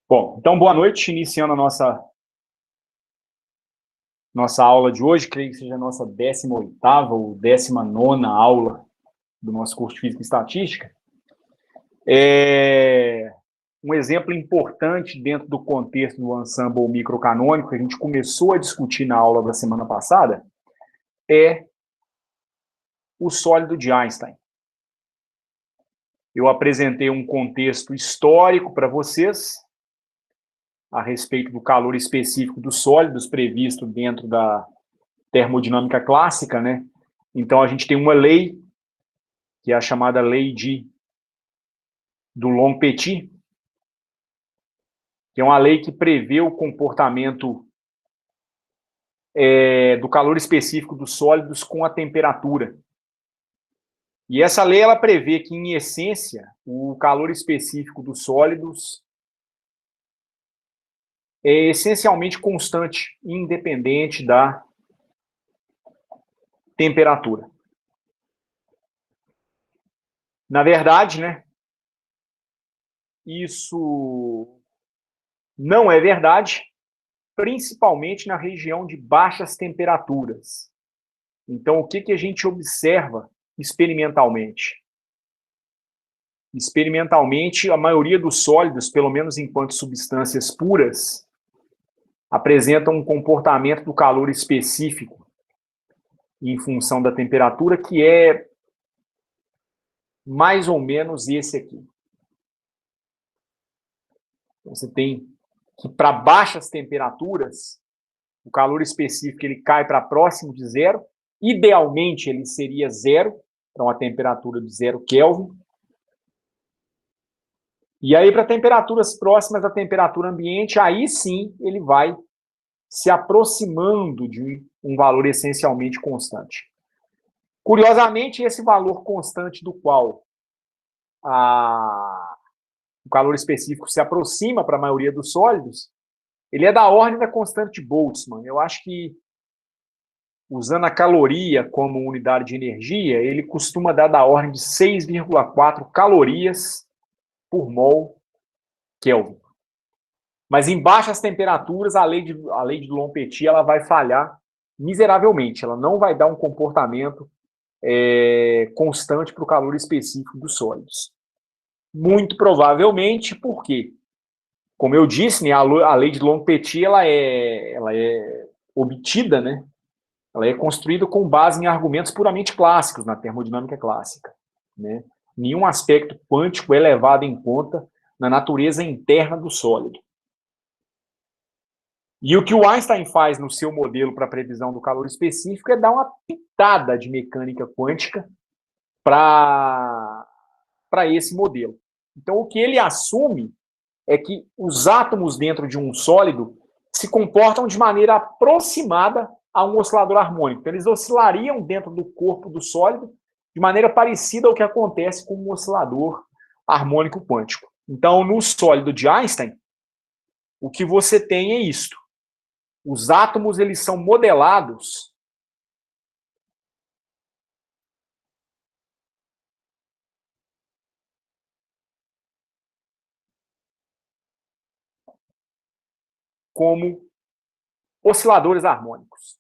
Bom, então boa noite, iniciando a nossa aula de hoje, creio que seja a nossa 18ª ou 19ª aula do nosso curso de Física e Estatística. Um exemplo importante dentro do contexto do ensemble microcanônico, que a gente começou a discutir na aula da semana passada, é o sólido de Einstein. Eu apresentei um contexto histórico para vocês, a respeito do calor específico dos sólidos previsto dentro da termodinâmica clássica, né? Então, a gente tem uma lei, que é a chamada lei de Dulong-Petit, que é uma lei que prevê o comportamento do calor específico dos sólidos com a temperatura. E essa lei, ela prevê que, em essência, o calor específico dos sólidos é essencialmente constante, independente da temperatura. Na verdade, né, isso não é verdade, principalmente na região de baixas temperaturas. Então, o que a gente observa experimentalmente? Experimentalmente, a maioria dos sólidos, pelo menos enquanto substâncias puras, apresentam um comportamento do calor específico em função da temperatura, que é mais ou menos esse aqui. Você tem que, para baixas temperaturas, o calor específico ele cai para próximo de zero. Idealmente, ele seria zero, para uma temperatura de 0 Kelvin. E aí, para temperaturas próximas da temperatura ambiente, aí sim ele vai se aproximando de um valor essencialmente constante. Curiosamente, esse valor constante do qual o calor específico se aproxima para a maioria dos sólidos, ele é da ordem da constante de Boltzmann. Eu acho que, usando a caloria como unidade de energia, ele costuma dar da ordem de 6,4 calorias por mol Kelvin. Mas em baixas temperaturas, a lei de Dulong-Petit ela vai falhar miseravelmente. Ela não vai dar um comportamento constante para o calor específico dos sólidos. Muito provavelmente, por quê? Como eu disse, né, a lei de Dulong-Petit ela é obtida, né? Ela é construída com base em argumentos puramente clássicos na termodinâmica clássica, né? Nenhum aspecto quântico é levado em conta na natureza interna do sólido. E o que o Einstein faz no seu modelo para a previsão do calor específico é dar uma pitada de mecânica quântica para esse modelo. Então, o que ele assume é que os átomos dentro de um sólido se comportam de maneira aproximada a um oscilador harmônico. Então, eles oscilariam dentro do corpo do sólido de maneira parecida ao que acontece com um oscilador harmônico quântico. Então, no sólido de Einstein, o que você tem é isto. Os átomos eles são modelados como osciladores harmônicos.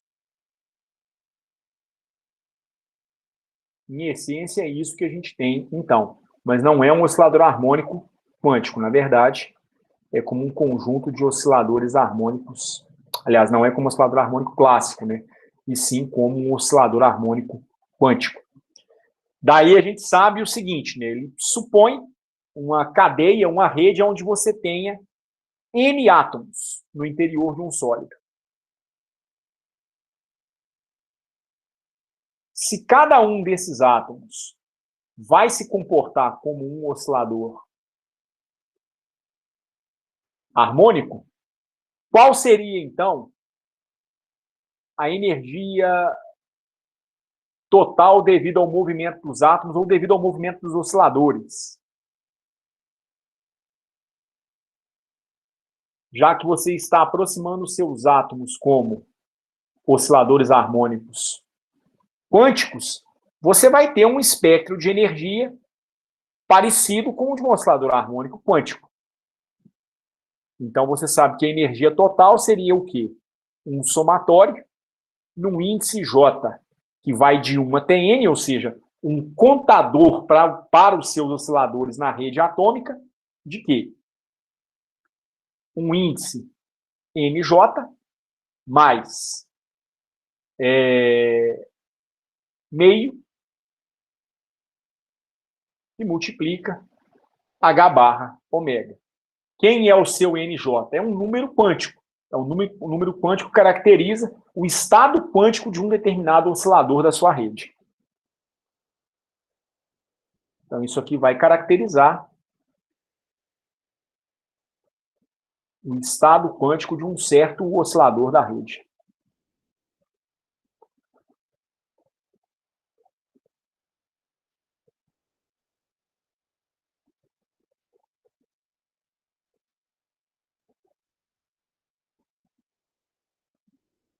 Em essência, é isso que a gente tem, então. Mas não é um oscilador harmônico quântico. Na verdade, é como um conjunto de osciladores harmônicos. Aliás, não é como um oscilador harmônico clássico, né? E sim como um oscilador harmônico quântico. Daí a gente sabe o seguinte, né? Ele supõe uma cadeia, uma rede onde você tenha N átomos no interior de um sólido. Se cada um desses átomos vai se comportar como um oscilador harmônico, qual seria, então, a energia total devido ao movimento dos átomos ou devido ao movimento dos osciladores? Já que você está aproximando os seus átomos como osciladores harmônicos quânticos, você vai ter um espectro de energia parecido com o de um oscilador harmônico quântico. Então, você sabe que a energia total seria o quê? Um somatório num índice J, que vai de 1 até N, ou seja, um contador para os seus osciladores na rede atômica, de quê? Um índice NJ mais meio e multiplica H barra ômega. Quem é o seu NJ? É um número quântico. É um número quântico que caracteriza o estado quântico de um determinado oscilador da sua rede. Então, isso aqui vai caracterizar o estado quântico de um certo oscilador da rede.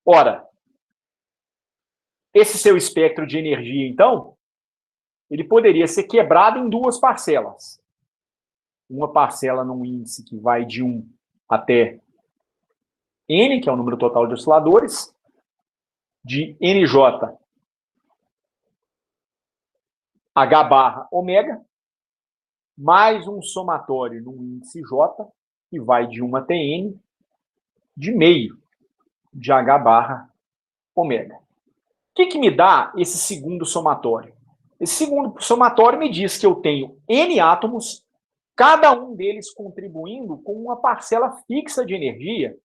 Ora, esse seu espectro de energia, então, ele poderia ser quebrado em duas parcelas. Uma parcela num índice que vai de 1 até N, que é o número total de osciladores, de NJ H barra ômega, mais um somatório num índice J, que vai de 1 até N, de meio de H barra ômega. O que me dá esse segundo somatório? Esse segundo somatório me diz que eu tenho N átomos, cada um deles contribuindo com uma parcela fixa de energia,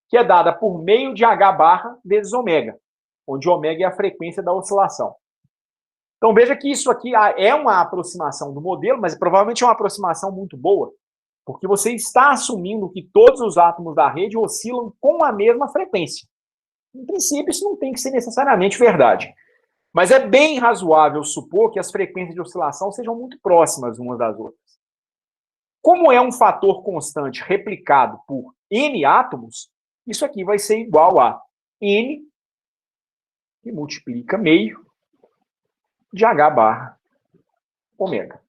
que é dada por meio de H barra vezes ômega, onde ômega é a frequência da oscilação. Então, veja que isso aqui é uma aproximação do modelo, mas provavelmente é uma aproximação muito boa, porque você está assumindo que todos os átomos da rede oscilam com a mesma frequência. Em princípio, isso não tem que ser necessariamente verdade. Mas é bem razoável supor que as frequências de oscilação sejam muito próximas umas das outras. Como é um fator constante replicado por N átomos, isso aqui vai ser igual a N que multiplica meio de H barra ômega.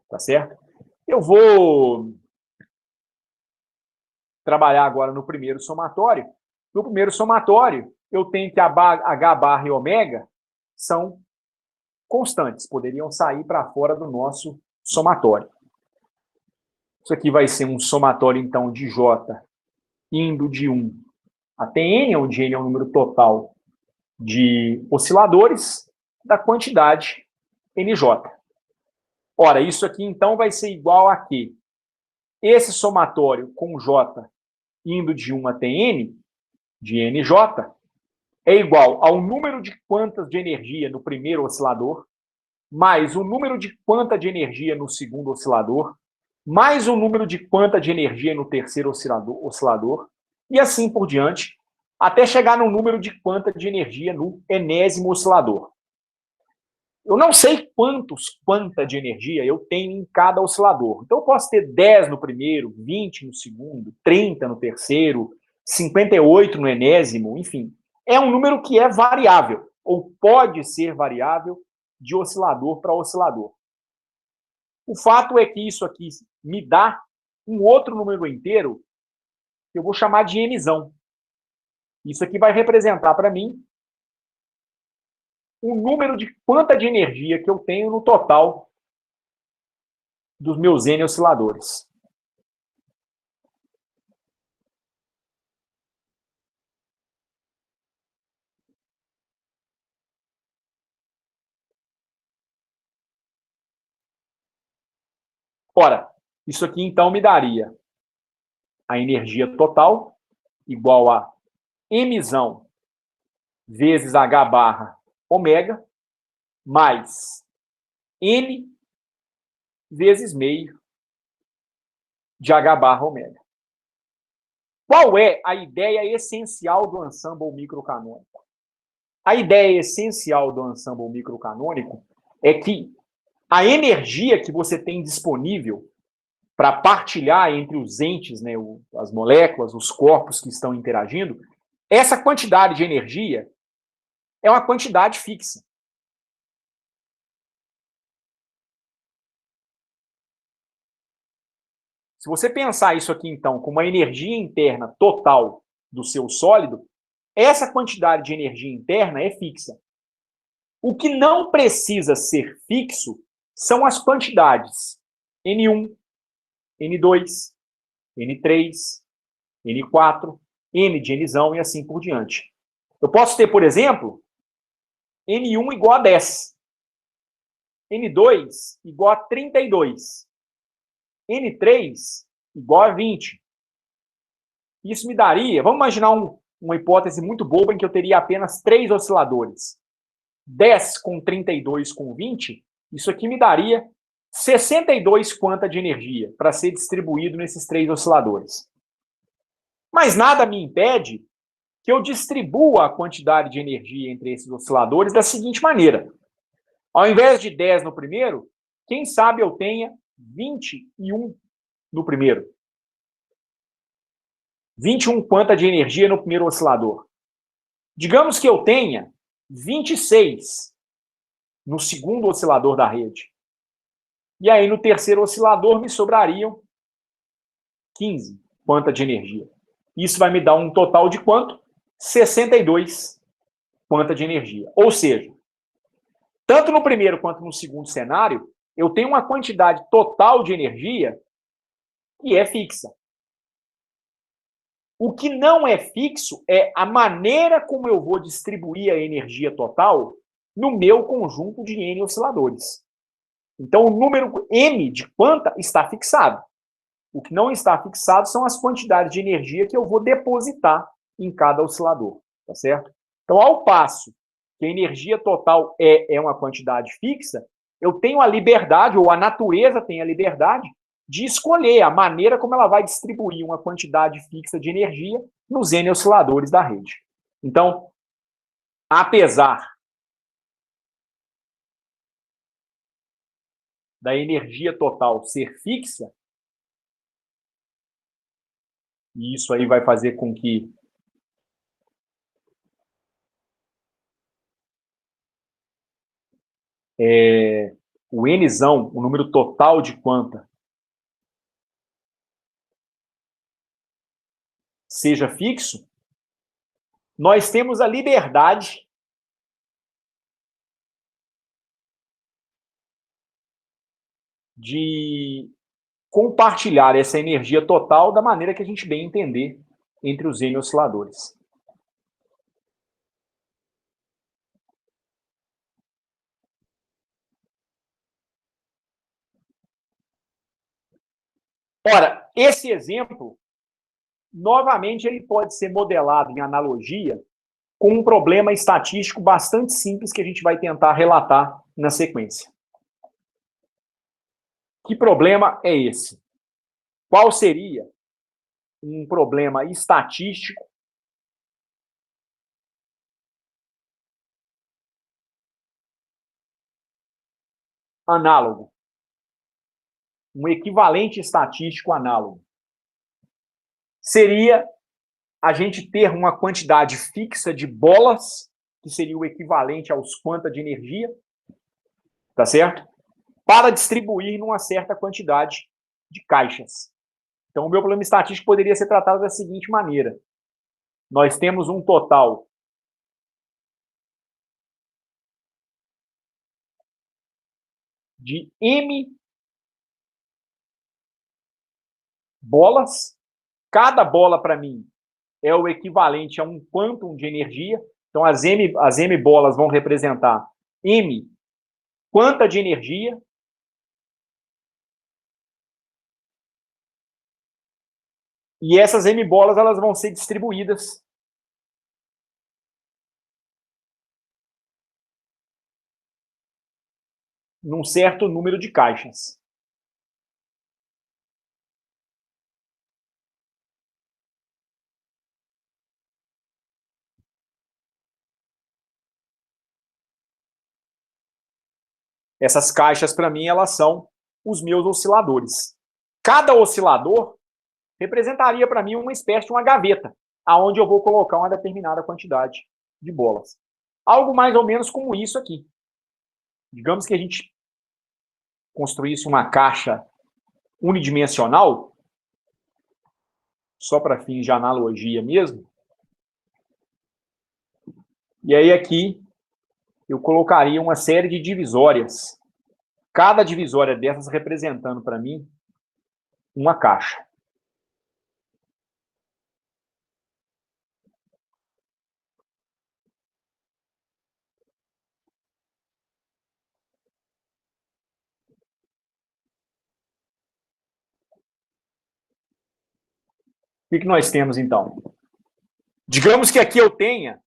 Tá certo? Eu vou trabalhar agora no primeiro somatório. No primeiro somatório, eu tenho que H barra e ômega são constantes, poderiam sair para fora do nosso somatório. Isso aqui vai ser um somatório, então, de J indo de 1 até N, onde N é o número total de osciladores da quantidade NJ. Ora, isso aqui, então, vai ser igual a quê? Esse somatório com J indo de 1 até N, de NJ, é igual ao número de quantas de energia no primeiro oscilador, mais o número de quanta de energia no segundo oscilador, mais o número de quanta de energia no terceiro oscilador, e assim por diante, até chegar no número de quanta de energia no enésimo oscilador. Eu não sei quanta de energia eu tenho em cada oscilador. Então, eu posso ter 10 no primeiro, 20 no segundo, 30 no terceiro, 58 no enésimo, enfim. É um número que é variável, ou pode ser variável de oscilador para oscilador. O fato é que isso aqui me dá um outro número inteiro que eu vou chamar de Nzão. Isso aqui vai representar para mim o número de quanta de energia que eu tenho no total dos meus N osciladores. Ora, isso aqui então me daria a energia total igual a Mzão vezes H barra ômega mais N vezes meio de H barra ômega. Qual é a ideia essencial do ensemble microcanônico? A ideia essencial do ensemble microcanônico é que a energia que você tem disponível para partilhar entre os entes, né, as moléculas, os corpos que estão interagindo, essa quantidade de energia é uma quantidade fixa. Se você pensar isso aqui, então, como a energia interna total do seu sólido, essa quantidade de energia interna é fixa. O que não precisa ser fixo são as quantidades N1, N2, N3, N4, N de Nzão e assim por diante. Eu posso ter, por exemplo, N1 igual a 10, N2 igual a 32, N3 igual a 20. Isso me daria, vamos imaginar uma hipótese muito boba em que eu teria apenas 3 osciladores. 10 com 32 com 20, isso aqui me daria 62 quanta de energia para ser distribuído nesses 3 osciladores. Mas nada me impede que eu distribua a quantidade de energia entre esses osciladores da seguinte maneira. Ao invés de 10 no primeiro, quem sabe eu tenha 21 no primeiro. 21 quanta de energia no primeiro oscilador. Digamos que eu tenha 26 no segundo oscilador da rede. E aí, no terceiro oscilador, me sobrariam 15 quanta de energia. Isso vai me dar um total de quanto? 62 quanta de energia. Ou seja, tanto no primeiro quanto no segundo cenário, eu tenho uma quantidade total de energia que é fixa. O que não é fixo é a maneira como eu vou distribuir a energia total no meu conjunto de N osciladores. Então, o número M de quanta está fixado. O que não está fixado são as quantidades de energia que eu vou depositar em cada oscilador, tá certo? Então, ao passo que a energia total é uma quantidade fixa, eu tenho a liberdade, ou a natureza tem a liberdade, de escolher a maneira como ela vai distribuir uma quantidade fixa de energia nos N osciladores da rede. Então, apesar da energia total ser fixa, e isso aí vai fazer com que o Nzão, o número total de quanta, seja fixo, nós temos a liberdade de compartilhar essa energia total da maneira que a gente bem entender entre os N osciladores. Ora, esse exemplo, novamente, ele pode ser modelado em analogia com um problema estatístico bastante simples que a gente vai tentar relatar na sequência. Que problema é esse? Qual seria um problema estatístico análogo? Um equivalente estatístico análogo. Seria a gente ter uma quantidade fixa de bolas, que seria o equivalente aos quanta de energia, tá certo? Para distribuir numa certa quantidade de caixas. Então, o meu problema estatístico poderia ser tratado da seguinte maneira. Nós temos um total de M bolas. Cada bola, para mim, é o equivalente a um quantum de energia. Então, as M bolas vão representar M quanta de energia. E essas M bolas elas vão ser distribuídas num certo número de caixas. Essas caixas, para mim, elas são os meus osciladores. Cada oscilador representaria para mim uma espécie de uma gaveta, aonde eu vou colocar uma determinada quantidade de bolas. Algo mais ou menos como isso aqui. Digamos que a gente construísse uma caixa unidimensional, só para fins de analogia mesmo. E aí aqui eu colocaria uma série de divisórias. Cada divisória dessas representando para mim uma caixa. O que nós temos, então? Digamos que aqui eu tenha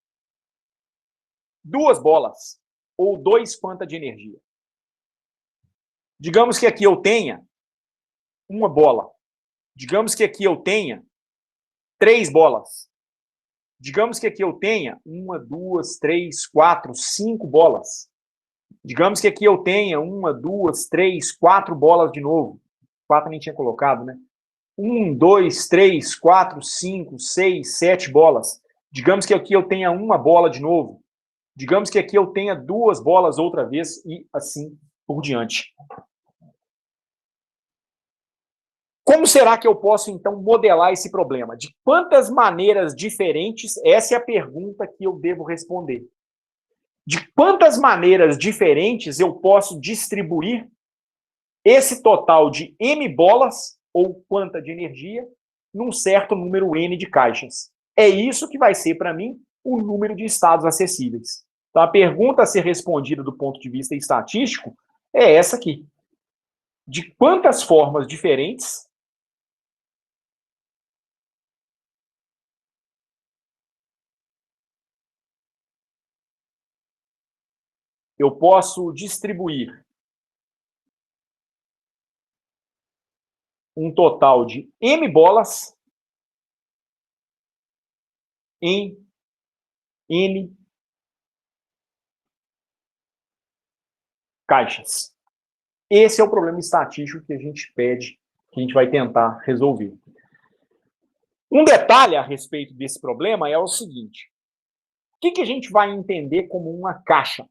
2 bolas, ou 2 quanta de energia. Digamos que aqui eu tenha uma bola. Digamos que aqui eu tenha 3 bolas. Digamos que aqui eu tenha 1, 2, 3, 4, 5 bolas. Digamos que aqui eu tenha 1, 2, 3, 4 bolas de novo. 4 nem tinha colocado, né? 1, 2, 3, 4, 5, 6, 7 bolas. Digamos que aqui eu tenha uma bola de novo. Digamos que aqui eu tenha 2 bolas outra vez e assim por diante. Como será que eu posso, então, modelar esse problema? De quantas maneiras diferentes? Essa é a pergunta que eu devo responder. De quantas maneiras diferentes eu posso distribuir esse total de M bolas, ou quanta de energia, num certo número N de caixas? É isso que vai ser, para mim, o número de estados acessíveis. Então, a pergunta a ser respondida do ponto de vista estatístico é essa aqui. De quantas formas diferentes eu posso distribuir um total de M bolas em N caixas. Esse é o problema estatístico que a gente pede, que a gente vai tentar resolver. Um detalhe a respeito desse problema é o seguinte: o que a gente vai entender como uma caixa?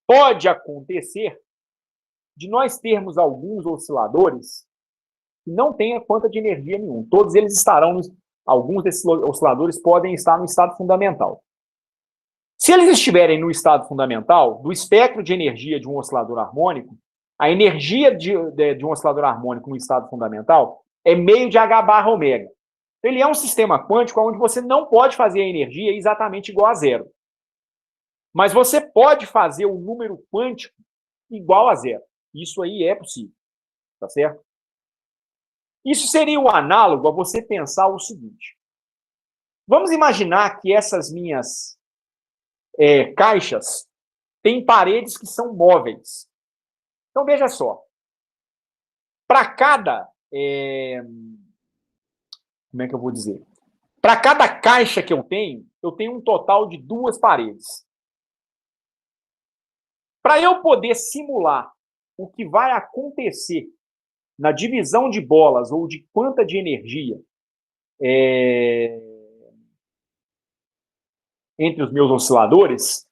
Pode acontecer de nós termos alguns osciladores que não tenham quanta de energia nenhuma. Todos eles estarão, alguns desses osciladores podem estar no estado fundamental. Se eles estiverem no estado fundamental, do espectro de energia de um oscilador harmônico, a energia de um oscilador harmônico no estado fundamental é meio de H barra ômega. Ele é um sistema quântico onde você não pode fazer a energia exatamente igual a zero. Mas você pode fazer o número quântico igual a zero. Isso aí é possível. Tá certo? Isso seria o análogo a você pensar o seguinte. Vamos imaginar que essas minhas caixas têm paredes que são móveis. Então, veja só. Para cada... como é que eu vou dizer? Para cada caixa que eu tenho um total de 2 paredes. Para eu poder simular o que vai acontecer na divisão de bolas ou de quanta de energia entre os meus osciladores,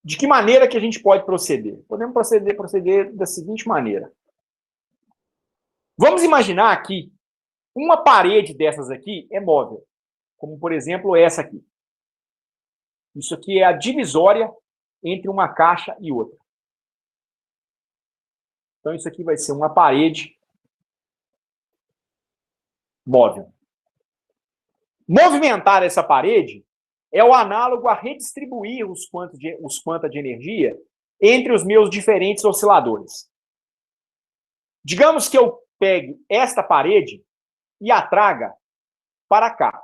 de que maneira que a gente pode proceder? Podemos proceder da seguinte maneira. Vamos imaginar que uma parede dessas aqui é móvel, como, por exemplo, essa aqui. Isso aqui é a divisória entre uma caixa e outra. Então, isso aqui vai ser uma parede móvel. Movimentar essa parede é o análogo a redistribuir os quanta de energia entre os meus diferentes osciladores. Digamos que eu pegue esta parede e a traga para cá.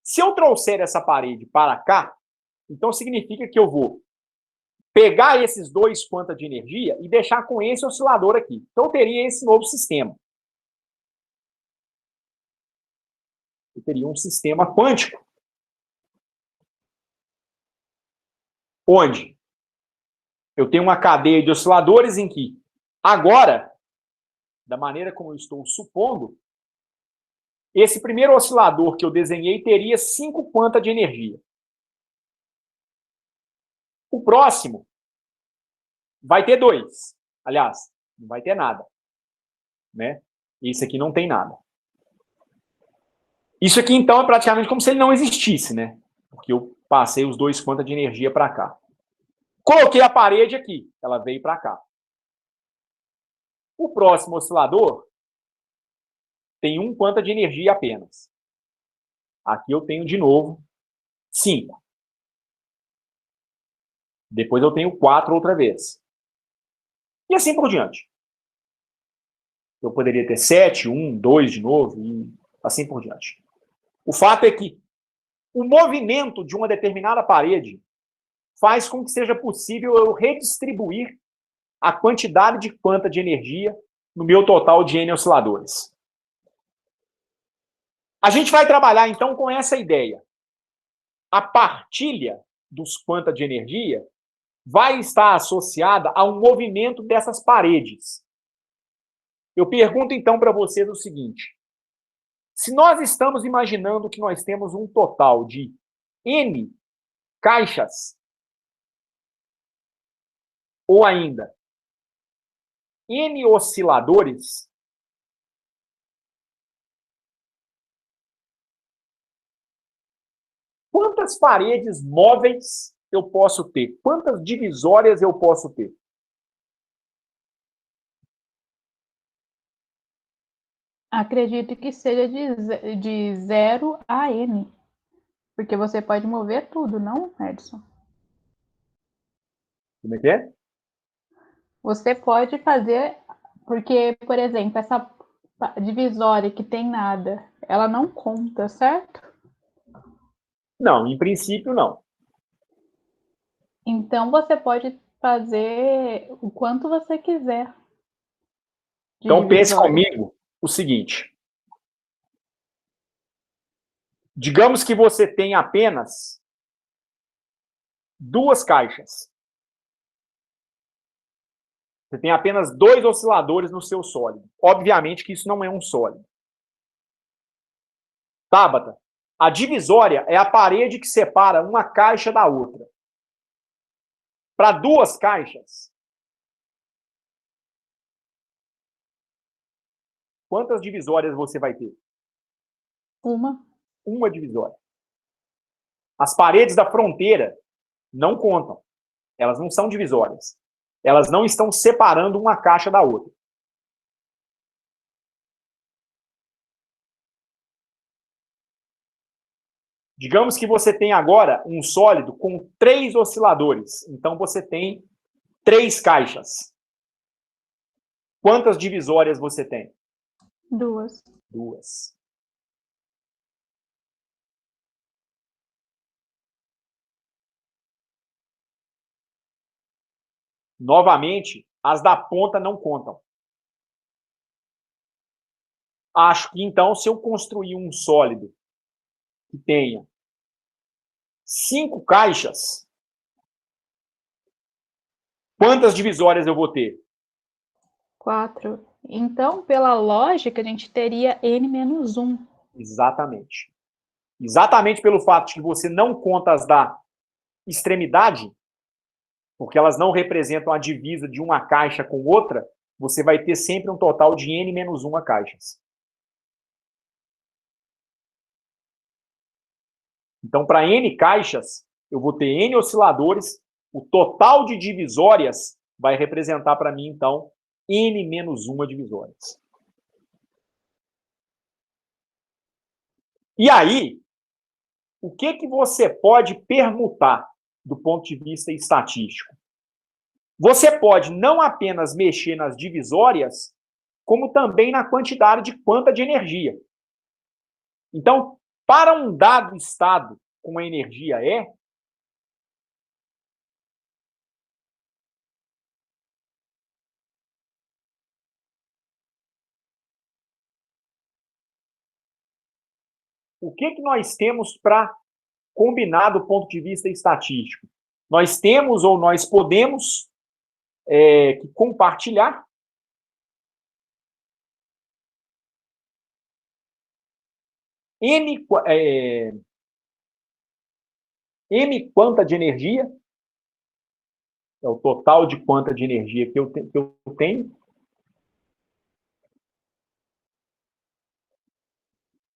Se eu trouxer essa parede para cá, então significa que eu vou pegar esses 2 quanta de energia e deixar com esse oscilador aqui. Então, eu teria esse novo sistema. Eu teria um sistema quântico. Onde eu tenho uma cadeia de osciladores em que, agora, da maneira como eu estou supondo, esse primeiro oscilador que eu desenhei teria 5 quanta de energia. O próximo vai ter 2. Aliás, não vai ter nada. Né? Esse aqui não tem nada. Isso aqui, então, é praticamente como se ele não existisse, né? Porque eu passei os dois quanta de energia para cá. Coloquei a parede aqui, ela veio para cá. O próximo oscilador tem um quanta de energia apenas. Aqui eu tenho, de novo, 5. Depois eu tenho 4 outra vez. E assim por diante. Eu poderia ter 7, 1, 2 de novo, e assim por diante. O fato é que o movimento de uma determinada parede faz com que seja possível eu redistribuir a quantidade de quanta de energia no meu total de N osciladores. A gente vai trabalhar, então, com essa ideia. A partilha dos quanta de energia vai estar associada a um movimento dessas paredes. Eu pergunto, então, para vocês o seguinte. Se nós estamos imaginando que nós temos um total de N caixas, ou ainda N osciladores, quantas paredes móveis eu posso ter? Quantas divisórias eu posso ter? Acredito que seja de 0 a N. Porque você pode mover tudo, não, Edson? Como é que é? Você pode fazer, porque, por exemplo, essa divisória que tem nada, ela não conta, certo? Não, em princípio, não. Então você pode fazer o quanto você quiser de Então, pense divisória. comigo o seguinte. Digamos que você tem apenas 2 caixas. Você tem apenas 2 osciladores no seu sólido. Obviamente que isso não é um sólido. Tabata, a divisória é a parede que separa uma caixa da outra. Para 2 caixas, quantas divisórias você vai ter? Uma. Uma divisória. As paredes da fronteira não contam. Elas não são divisórias. Elas não estão separando uma caixa da outra. Digamos que você tem agora um sólido com 3 osciladores. Então você tem 3 caixas. Quantas divisórias você tem? 2. 2. Novamente, as da ponta não contam. Acho que, então, se eu construir um sólido que tenha 5 caixas, quantas divisórias eu vou ter? 4. Então, pela lógica, a gente teria N menos 1. Exatamente. Exatamente pelo fato de que você não conta as da extremidade, porque elas não representam a divisa de uma caixa com outra, você vai ter sempre um total de N menos 1 caixas. Então, para N caixas, eu vou ter N osciladores, o total de divisórias vai representar para mim, então, N menos 1 divisórias. E aí, o que você pode permutar do ponto de vista estatístico? Você pode não apenas mexer nas divisórias, como também na quantidade de quanta de energia. Então, para um dado estado com a energia E, o que nós temos para combinar do ponto de vista estatístico? Nós temos ou nós podemos compartilhar M quanta de energia, é o total de quanta de energia que eu tenho,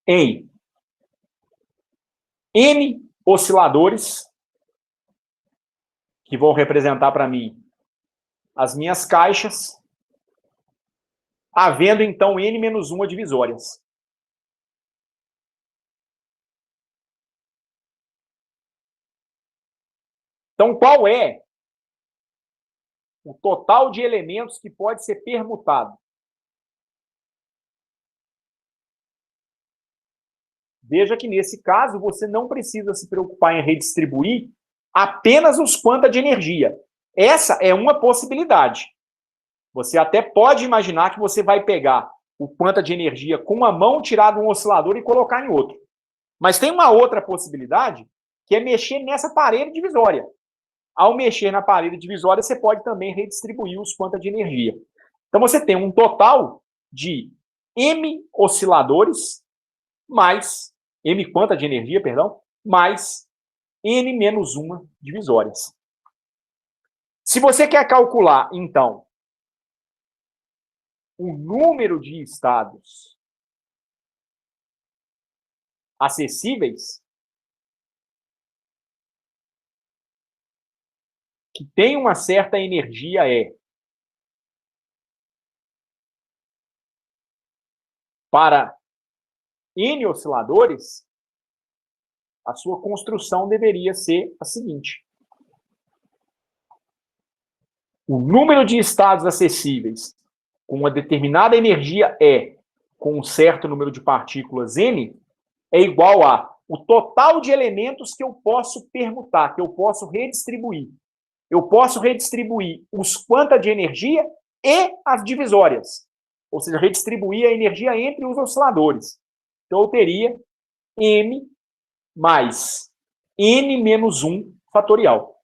em N osciladores, que vão representar para mim as minhas caixas, havendo, então, N-1 divisórias. Então, qual é o total de elementos que pode ser permutado? Veja que, nesse caso, você não precisa se preocupar em redistribuir apenas os quanta de energia. Essa é uma possibilidade. Você até pode imaginar que você vai pegar o quanta de energia com uma mão, tirar de um oscilador e colocar em outro. Mas tem uma outra possibilidade, que é mexer nessa parede divisória. Ao mexer na parede divisória, você pode também redistribuir os quanta de energia. Então, você tem um total de M osciladores mais M quanta de energia, perdão, mais N-1 divisórias. Se você quer calcular, então, o número de estados acessíveis que tem uma certa energia para N osciladores, a sua construção deveria ser a seguinte. O número de estados acessíveis com uma determinada energia com um certo número de partículas N, é igual a o total de elementos que eu posso permutar, que eu posso redistribuir. Eu posso redistribuir os quanta de energia e as divisórias. Ou seja, redistribuir a energia entre os osciladores. Então, eu teria M mais N-1 fatorial.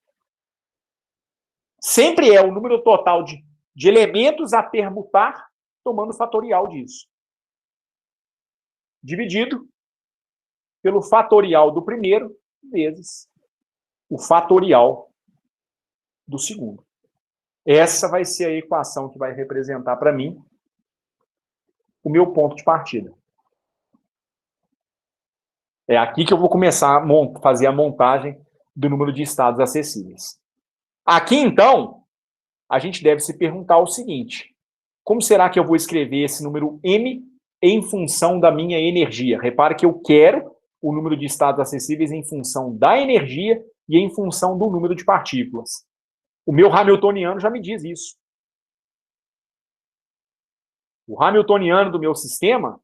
Sempre é o número total de elementos a permutar, tomando o fatorial disso. Dividido pelo fatorial do primeiro, vezes o fatorial do segundo. Essa vai ser a equação que vai representar para mim o meu ponto de partida. É aqui que eu vou começar a fazer a montagem do número de estados acessíveis. Aqui, então, a gente deve se perguntar o seguinte: como será que eu vou escrever esse número M em função da minha energia? Repare que eu quero o número de estados acessíveis em função da energia e em função do número de partículas. O meu hamiltoniano já me diz isso. O hamiltoniano do meu sistema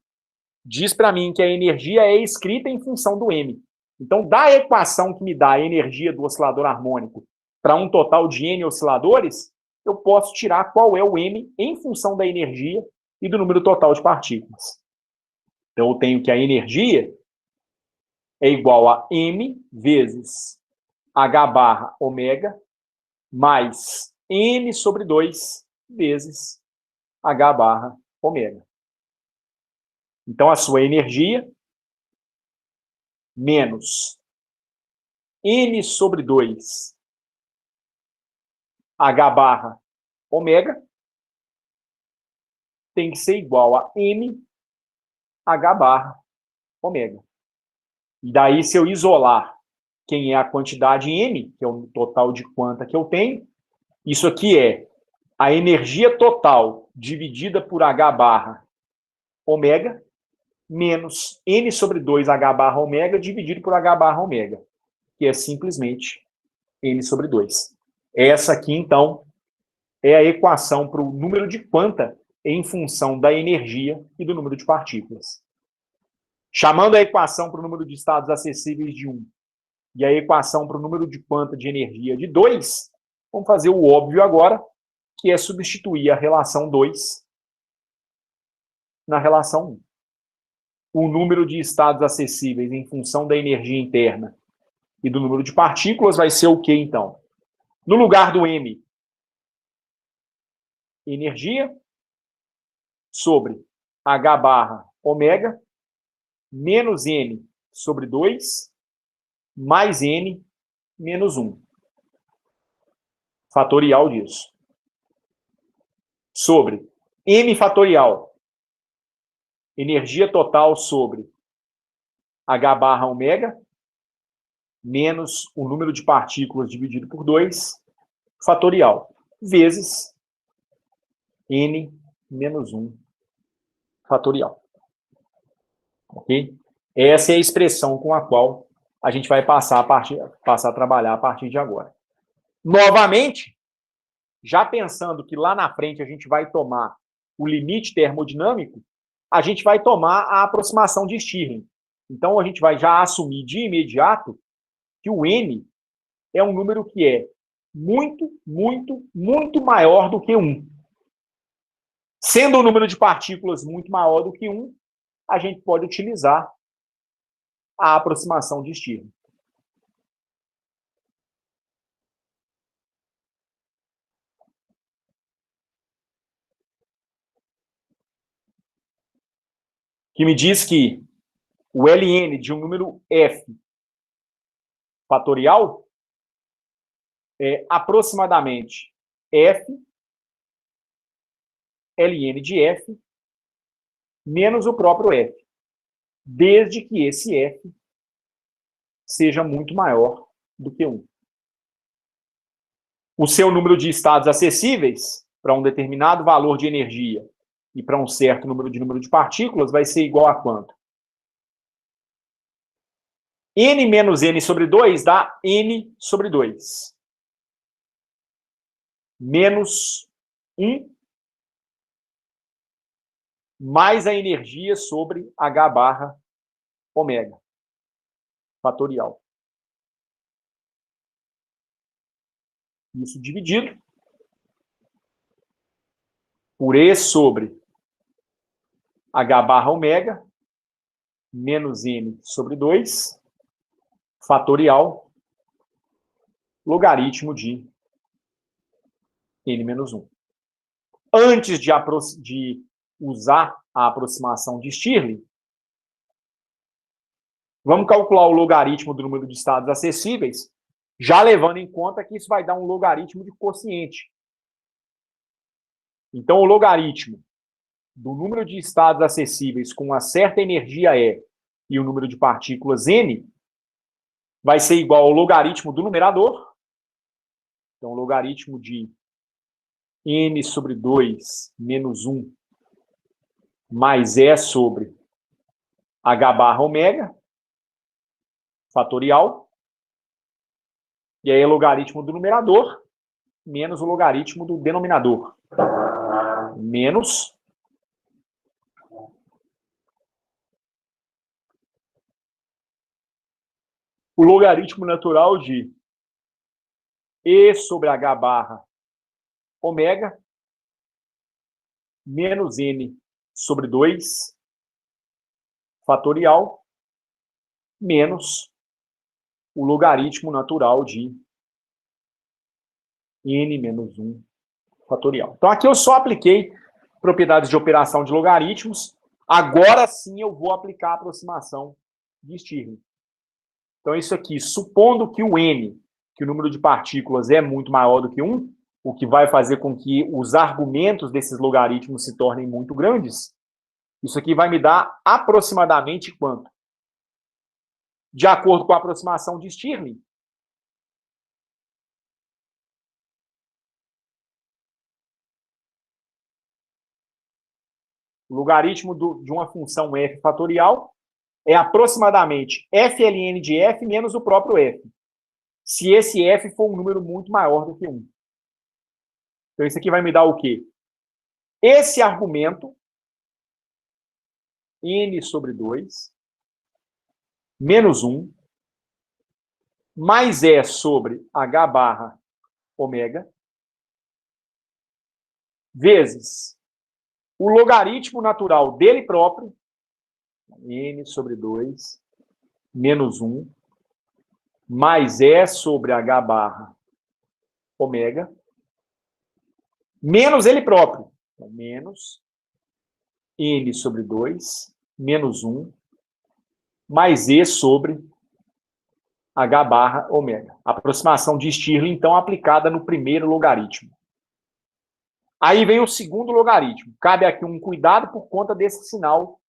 diz para mim que a energia é escrita em função do M. Então, da equação que me dá a energia do oscilador harmônico para um total de N osciladores, eu posso tirar qual é o M em função da energia e do número total de partículas. Então, eu tenho que a energia é igual a M vezes H barra ômega mais N sobre 2 vezes H barra ômega. Então, a sua energia menos N sobre 2 H barra ômega tem que ser igual a M H barra ômega. E daí, se eu isolar quem é a quantidade M, que é o total de quanta que eu tenho, isso aqui é a energia total dividida por H barra ômega menos N sobre 2 H barra ômega dividido por H barra ômega, que é simplesmente N sobre 2. Essa aqui, então, é a equação para o número de quanta em função da energia e do número de partículas. Chamando a equação para o número de estados acessíveis de 1 e a equação para o número de quanta de energia de 2, vamos fazer o óbvio agora, que é substituir a relação 2 na relação 1. O número de estados acessíveis em função da energia interna e do número de partículas vai ser o quê, então? No lugar do M, energia sobre H barra ômega menos N sobre 2 mais N menos 1. Fatorial disso. Sobre M fatorial, energia total sobre H barra ômega menos o número de partículas dividido por 2, fatorial, vezes n menos 1 fatorial. Ok? Essa é a expressão com a qual a gente vai passar a trabalhar a partir de agora. Novamente, já pensando que lá na frente a gente vai tomar o limite termodinâmico, a gente vai tomar a aproximação de Stirling. Então, a gente vai já assumir de imediato que o n é um número que é muito, muito, muito maior do que 1. Sendo o número de partículas muito maior do que 1, a gente pode utilizar a aproximação de Stirling. Que me diz que o ln de um número f fatorial é aproximadamente f ln de f menos o próprio f, desde que esse f seja muito maior do que 1. O seu número de estados acessíveis para um determinado valor de energia e para um certo número de partículas vai ser igual a quanto? N menos N sobre 2 dá N sobre 2. Menos 1 mais a energia sobre H barra ômega. Fatorial. Isso dividido por E sobre H barra ômega menos N sobre 2, fatorial, logaritmo de N menos 1. Antes de usar a aproximação de Stirling, vamos calcular o logaritmo do número de estados acessíveis, já levando em conta que isso vai dar um logaritmo de quociente. Então, o logaritmo do número de estados acessíveis com uma certa energia E e o número de partículas N vai ser igual ao logaritmo do numerador. Então, o logaritmo de N sobre 2 menos 1 mais E sobre H barra ômega, fatorial. E aí, é logaritmo do numerador menos o logaritmo do denominador. Menos o logaritmo natural de E sobre H barra ômega menos N sobre 2 fatorial menos o logaritmo natural de N menos 1 fatorial. Então, aqui eu só apliquei propriedades de operação de logaritmos. Agora sim eu vou aplicar a aproximação de Stirling. Então, isso aqui, supondo que o N, que o número de partículas é muito maior do que 1, o que vai fazer com que os argumentos desses logaritmos se tornem muito grandes, isso aqui vai me dar aproximadamente quanto? De acordo com a aproximação de Stirling, o logaritmo de uma função f fatorial é aproximadamente f ln de f menos o próprio f, se esse f for um número muito maior do que 1. Então, isso aqui vai me dar o quê? Esse argumento, n sobre 2, menos 1, mais E sobre H barra ômega, vezes o logaritmo natural dele próprio, n sobre 2, menos 1, mais E sobre H barra ômega, menos ele próprio, então, menos n sobre 2, menos 1, mais E sobre H barra ômega. Aproximação de Stirling, então, aplicada no primeiro logaritmo. Aí vem o segundo logaritmo. Cabe aqui um cuidado por conta desse sinal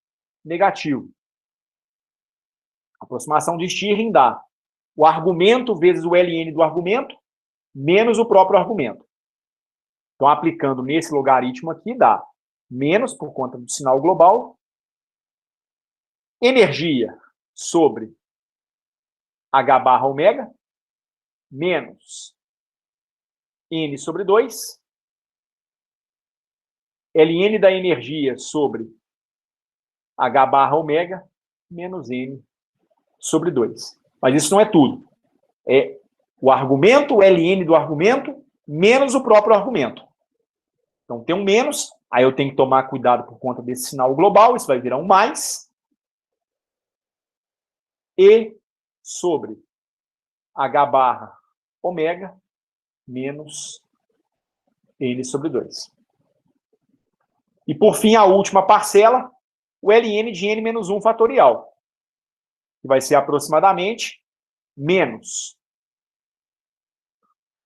negativo. A aproximação de Stirling dá o argumento vezes o ln do argumento, menos o próprio argumento. Então, aplicando nesse logaritmo aqui, dá menos, por conta do sinal global, energia sobre H barra ômega, menos N sobre 2, ln da energia sobre H barra ômega, menos N sobre 2. Mas isso não é tudo. É o argumento, o ln do argumento, menos o próprio argumento. Então, tem um menos, aí eu tenho que tomar cuidado por conta desse sinal global, isso vai virar um mais. E sobre H barra ômega, menos N sobre 2. E, por fim, a última parcela, o ln de N menos 1 fatorial, que vai ser aproximadamente menos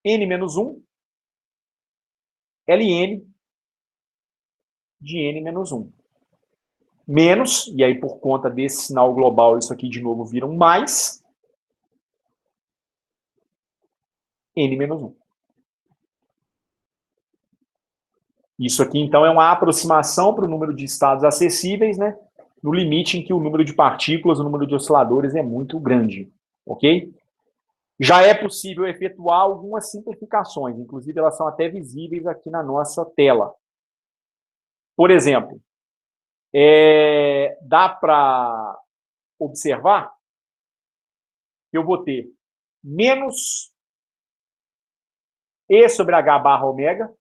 N menos 1 ln de N menos 1. Menos, e aí por conta desse sinal global, isso aqui de novo vira um mais, N menos 1. Isso aqui, então, é uma aproximação para o número de estados acessíveis, né? No limite em que o número de partículas, o número de osciladores é muito grande, ok? Já é possível efetuar algumas simplificações, inclusive elas são até visíveis aqui na nossa tela. Por exemplo, dá para observar que eu vou ter menos E sobre H barra ômega,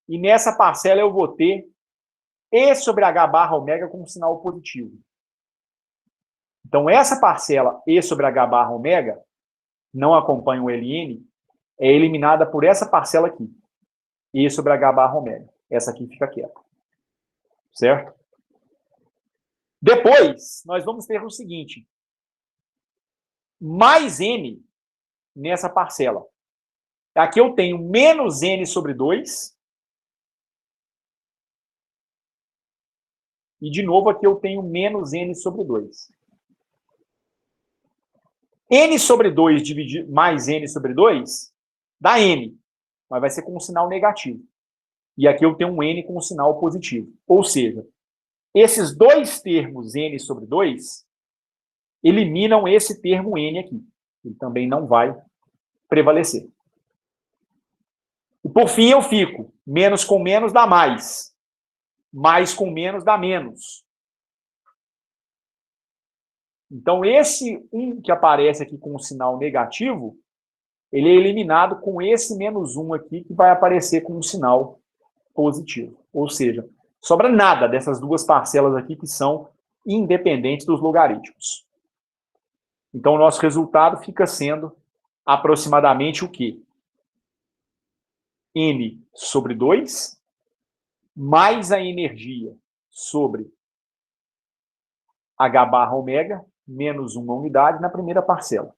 e nessa parcela eu vou ter E sobre H barra ômega com um sinal positivo. Então, essa parcela E sobre H barra ômega, não acompanha o ln, é eliminada por essa parcela aqui, E sobre H barra ômega. Essa aqui fica quieta. Certo? Depois, nós vamos ter o seguinte, mais N nessa parcela. Aqui eu tenho menos N sobre 2, e, de novo, aqui eu tenho menos N sobre 2. N sobre 2 dividido mais N sobre 2 dá N, mas vai ser com um sinal negativo. E aqui eu tenho um N com um sinal positivo. Ou seja, esses dois termos N sobre 2 eliminam esse termo N aqui. Ele também não vai prevalecer. E, por fim, eu fico menos com menos dá mais. Mais com menos dá menos. Então, esse 1 que aparece aqui com um sinal negativo, ele é eliminado com esse menos 1 aqui, que vai aparecer com um sinal positivo. Ou seja, sobra nada dessas duas parcelas aqui que são independentes dos logaritmos. Então, o nosso resultado fica sendo aproximadamente o quê? N sobre 2, mais a energia sobre H barra ômega, menos uma unidade na primeira parcela.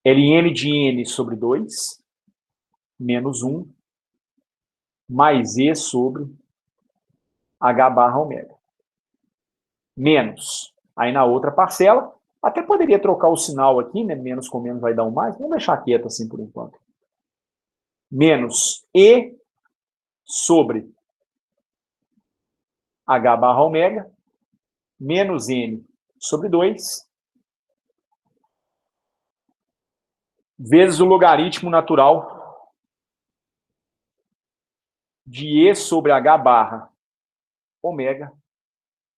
ln de N sobre 2, menos 1, mais E sobre H barra ômega. Menos. Aí na outra parcela, até poderia trocar o sinal aqui, né? Menos com menos vai dar um mais. Vamos deixar quieto assim por enquanto. Menos E sobre H barra ômega, menos N sobre 2, vezes o logaritmo natural de E sobre H barra ômega,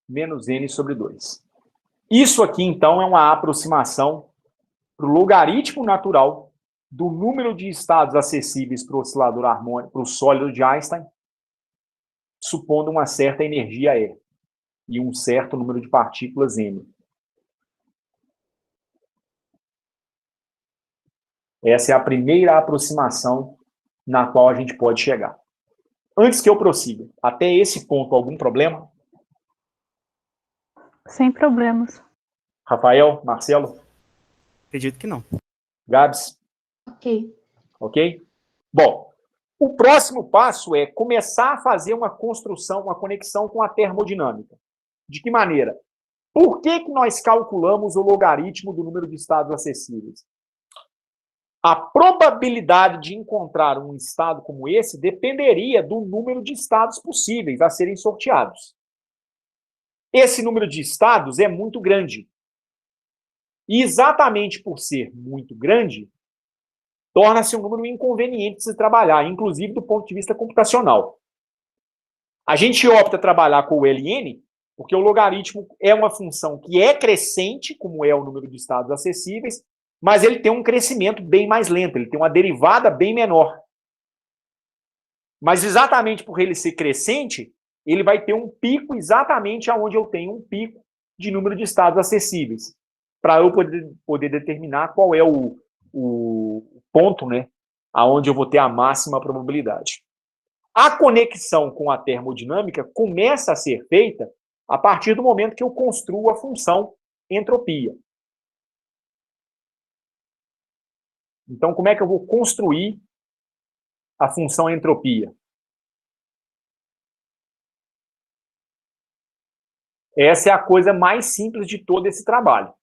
menos N sobre 2. Isso aqui, então, é uma aproximação para o logaritmo natural do número de estados acessíveis para o oscilador harmônico, para o sólido de Einstein, supondo uma certa energia E e um certo número de partículas M. Essa é a primeira aproximação na qual a gente pode chegar. Antes que eu prossiga, até esse ponto, algum problema? Sem problemas. Rafael, Marcelo? Acredito que não. Gabs? Ok. Ok? Bom, o próximo passo é começar a fazer uma construção, uma conexão com a termodinâmica. De que maneira? Por que nós calculamos o logaritmo do número de estados acessíveis? A probabilidade de encontrar um estado como esse dependeria do número de estados possíveis a serem sorteados. Esse número de estados é muito grande. E exatamente por ser muito grande, torna-se um número inconveniente de se trabalhar, inclusive do ponto de vista computacional. A gente opta trabalhar com o ln, porque o logaritmo é uma função que é crescente, como é o número de estados acessíveis, mas ele tem um crescimento bem mais lento, ele tem uma derivada bem menor. Mas exatamente por ele ser crescente, ele vai ter um pico exatamente aonde eu tenho um pico de número de estados acessíveis, para eu poder determinar qual é o ponto, né, aonde eu vou ter a máxima probabilidade. A conexão com a termodinâmica começa a ser feita a partir do momento que eu construo a função entropia. Então, como é que eu vou construir a função entropia? Essa é a coisa mais simples de todo esse trabalho.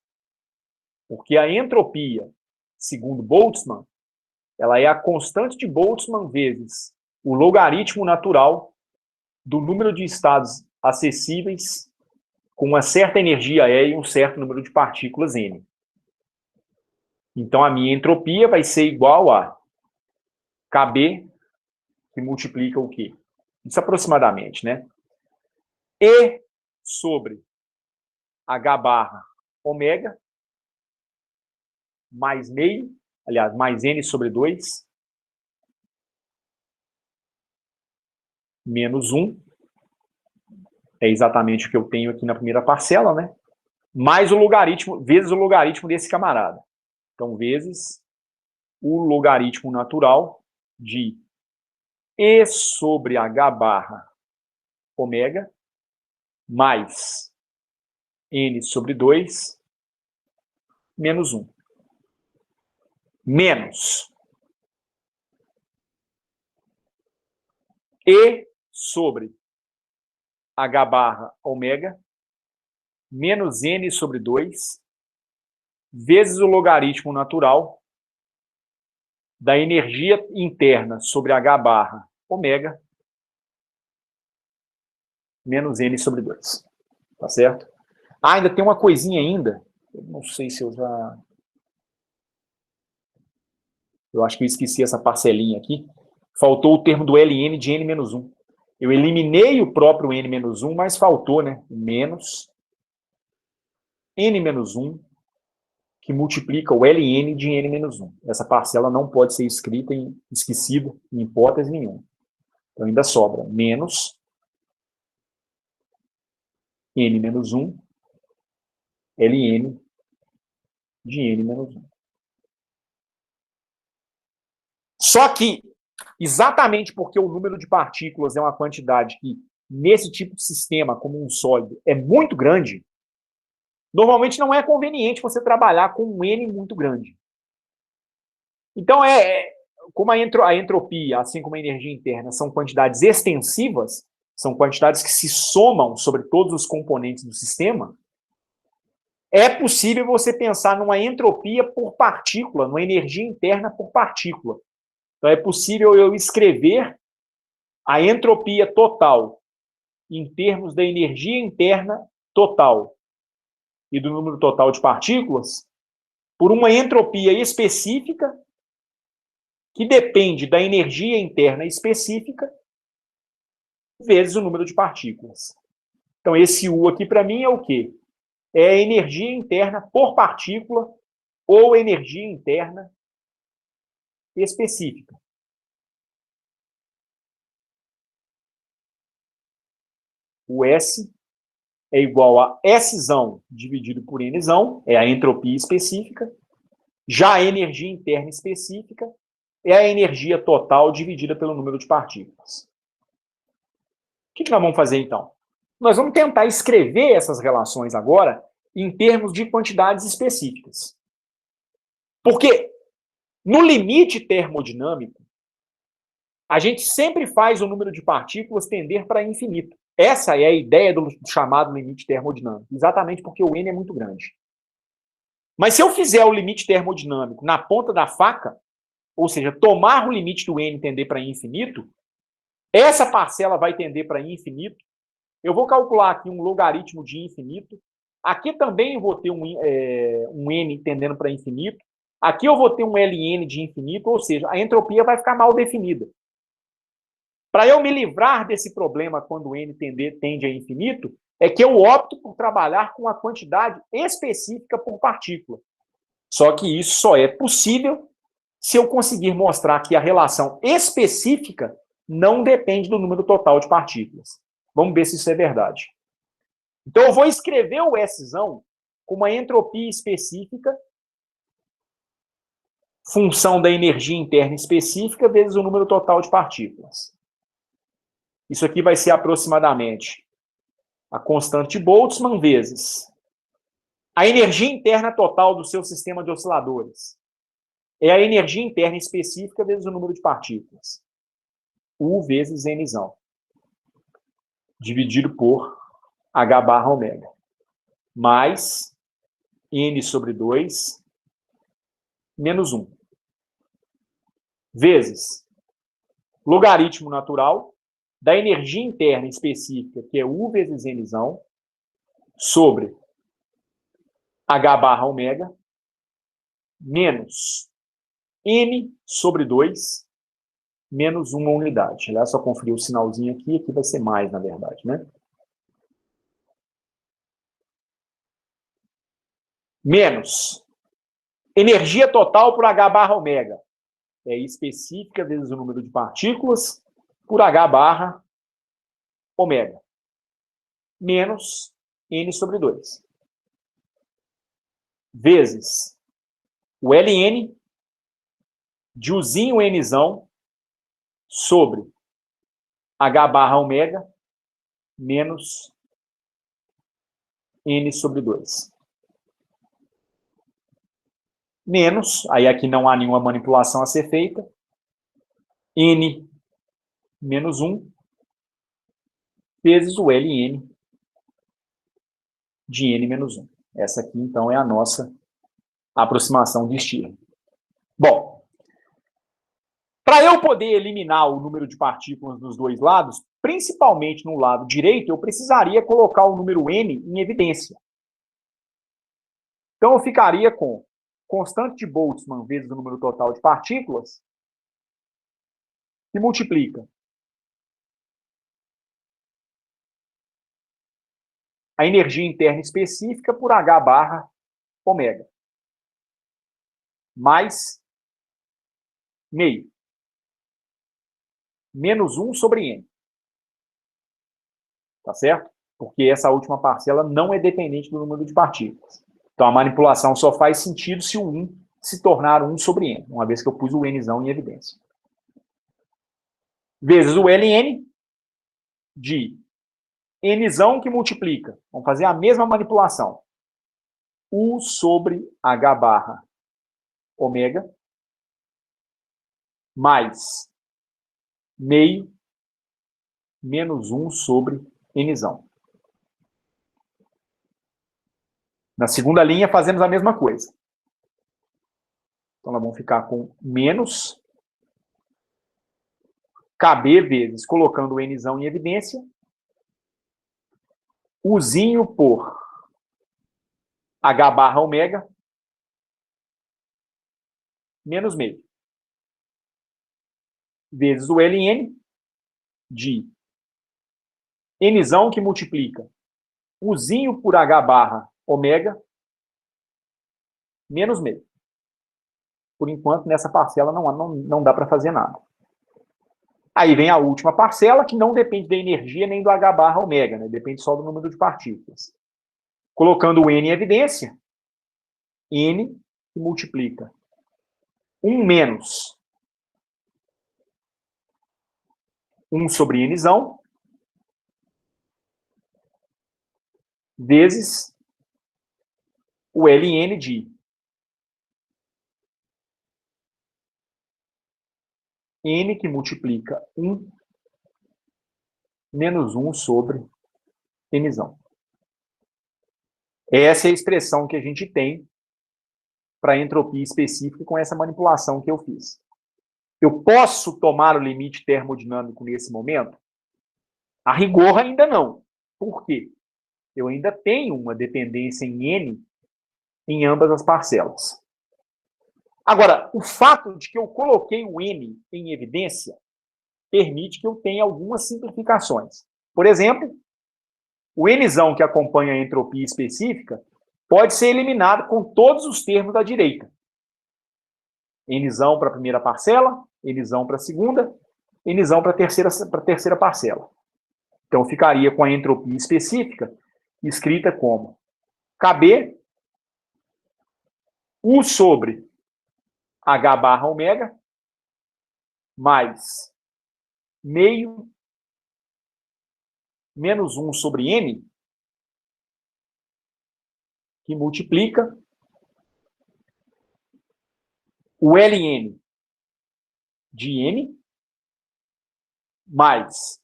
Porque a entropia, segundo Boltzmann, ela é a constante de Boltzmann vezes o logaritmo natural do número de estados acessíveis com uma certa energia E e um certo número de partículas N. Então, a minha entropia vai ser igual a KB, que multiplica o quê? Isso aproximadamente, né? E sobre H barra ômega, mais meio, aliás, mais N sobre 2, menos 1, é exatamente o que eu tenho aqui na primeira parcela, né? Mais o logaritmo, vezes o logaritmo desse camarada. Então, vezes o logaritmo natural de E sobre H barra ômega, mais N sobre 2, menos 1. Menos E sobre H barra ômega, menos N sobre 2, vezes o logaritmo natural da energia interna sobre H barra ômega, menos N sobre 2. Tá certo? Ah, ainda tem uma coisinha ainda. Eu não sei se eu já... Eu acho que eu esqueci essa parcelinha aqui. Faltou o termo do ln de n-1. Eu eliminei o próprio n-1, mas faltou, né? Menos n-1, que multiplica o ln de n-1. Essa parcela não pode ser escrita esquecida em hipótese nenhuma. Então ainda sobra menos n-1 ln de n-1. Só que, exatamente porque o número de partículas é uma quantidade que, nesse tipo de sistema, como um sólido, é muito grande, normalmente não é conveniente você trabalhar com um N muito grande. Então, como a entropia, assim como a energia interna, são quantidades extensivas, são quantidades que se somam sobre todos os componentes do sistema, é possível você pensar numa entropia por partícula, numa energia interna por partícula. Então, é possível eu escrever a entropia total em termos da energia interna total e do número total de partículas por uma entropia específica que depende da energia interna específica vezes o número de partículas. Então, esse U aqui, para mim, é o quê? É a energia interna por partícula ou energia interna específica. O S é igual a Szão dividido por Nzão, é a entropia específica. Já a energia interna específica é a energia total dividida pelo número de partículas. O que nós vamos fazer, então? Nós vamos tentar escrever essas relações agora em termos de quantidades específicas. Porque, no limite termodinâmico, a gente sempre faz o número de partículas tender para infinito. Essa é a ideia do chamado limite termodinâmico, exatamente porque o N é muito grande. Mas se eu fizer o limite termodinâmico na ponta da faca, ou seja, tomar o limite do N tender para infinito, essa parcela vai tender para infinito. Eu vou calcular aqui um logaritmo de infinito. Aqui também eu vou ter um N tendendo para infinito. Aqui eu vou ter um Ln de infinito, ou seja, a entropia vai ficar mal definida. Para eu me livrar desse problema quando o N tende a infinito, é que eu opto por trabalhar com a quantidade específica por partícula. Só que isso só é possível se eu conseguir mostrar que a relação específica não depende do número total de partículas. Vamos ver se isso é verdade. Então, eu vou escrever o Szão com uma entropia específica, função da energia interna específica, vezes o número total de partículas. Isso aqui vai ser aproximadamente a constante de Boltzmann vezes a energia interna total do seu sistema de osciladores. É a energia interna específica vezes o número de partículas. U vezes Nzão. Dividido por H barra ômega. Mais N sobre 2 menos 1. Vezes logaritmo natural da energia interna específica, que é U vezes Nzão, sobre H barra ômega, menos N sobre 2, menos 1 unidade. Aliás, só conferir o sinalzinho aqui vai ser mais, na verdade, né? Menos energia total por H barra ômega. É específica vezes o número de partículas por H barra ômega. Menos N sobre 2. Vezes o Ln de Uzinho Nzão sobre H barra ômega menos N sobre 2. Menos, aí aqui não há nenhuma manipulação a ser feita, N menos 1 vezes o Ln de N menos 1. Essa aqui, então, é a nossa aproximação de Stirling. Bom, para eu poder eliminar o número de partículas dos dois lados, principalmente no lado direito, eu precisaria colocar o número N em evidência. Então, eu ficaria com constante de Boltzmann vezes o número total de partículas, que multiplica a energia interna específica por H barra ômega. Mais meio. Menos 1 sobre N. Tá certo? Porque essa última parcela não é dependente do número de partículas. Então, a manipulação só faz sentido se o 1 se tornar 1 sobre N, uma vez que eu pus o Nzão em evidência. Vezes o Ln de Nzão que multiplica. Vamos fazer a mesma manipulação. U sobre H barra ômega mais meio menos 1 sobre Nzão. Na segunda linha, fazemos a mesma coisa. Então, nós vamos ficar com menos KB vezes, colocando o Nzão em evidência, Uzinho por H barra ômega, menos meio. Vezes o Ln de Nzão que multiplica Uzinho por H barra ômega, menos meio. Por enquanto, nessa parcela não dá para fazer nada. Aí vem a última parcela, que não depende da energia nem do H barra ômega, né? Depende só do número de partículas. Colocando o N em evidência, N que multiplica 1 menos 1 sobre Nzão, vezes o Ln de N que multiplica 1 menos 1 sobre Nzão. Essa é a expressão que a gente tem para entropia específica com essa manipulação que eu fiz. Eu posso tomar o limite termodinâmico nesse momento? A rigor, ainda não. Por quê? Eu ainda tenho uma dependência em N em ambas as parcelas. Agora, o fato de que eu coloquei o N em evidência permite que eu tenha algumas simplificações. Por exemplo, o Nzão que acompanha a entropia específica pode ser eliminado com todos os termos da direita. Nzão para a primeira parcela, Nzão para a segunda, Nzão para a terceira parcela. Então, ficaria com a entropia específica escrita como KB U sobre H barra ômega mais meio menos 1 sobre N, que multiplica o Ln de N mais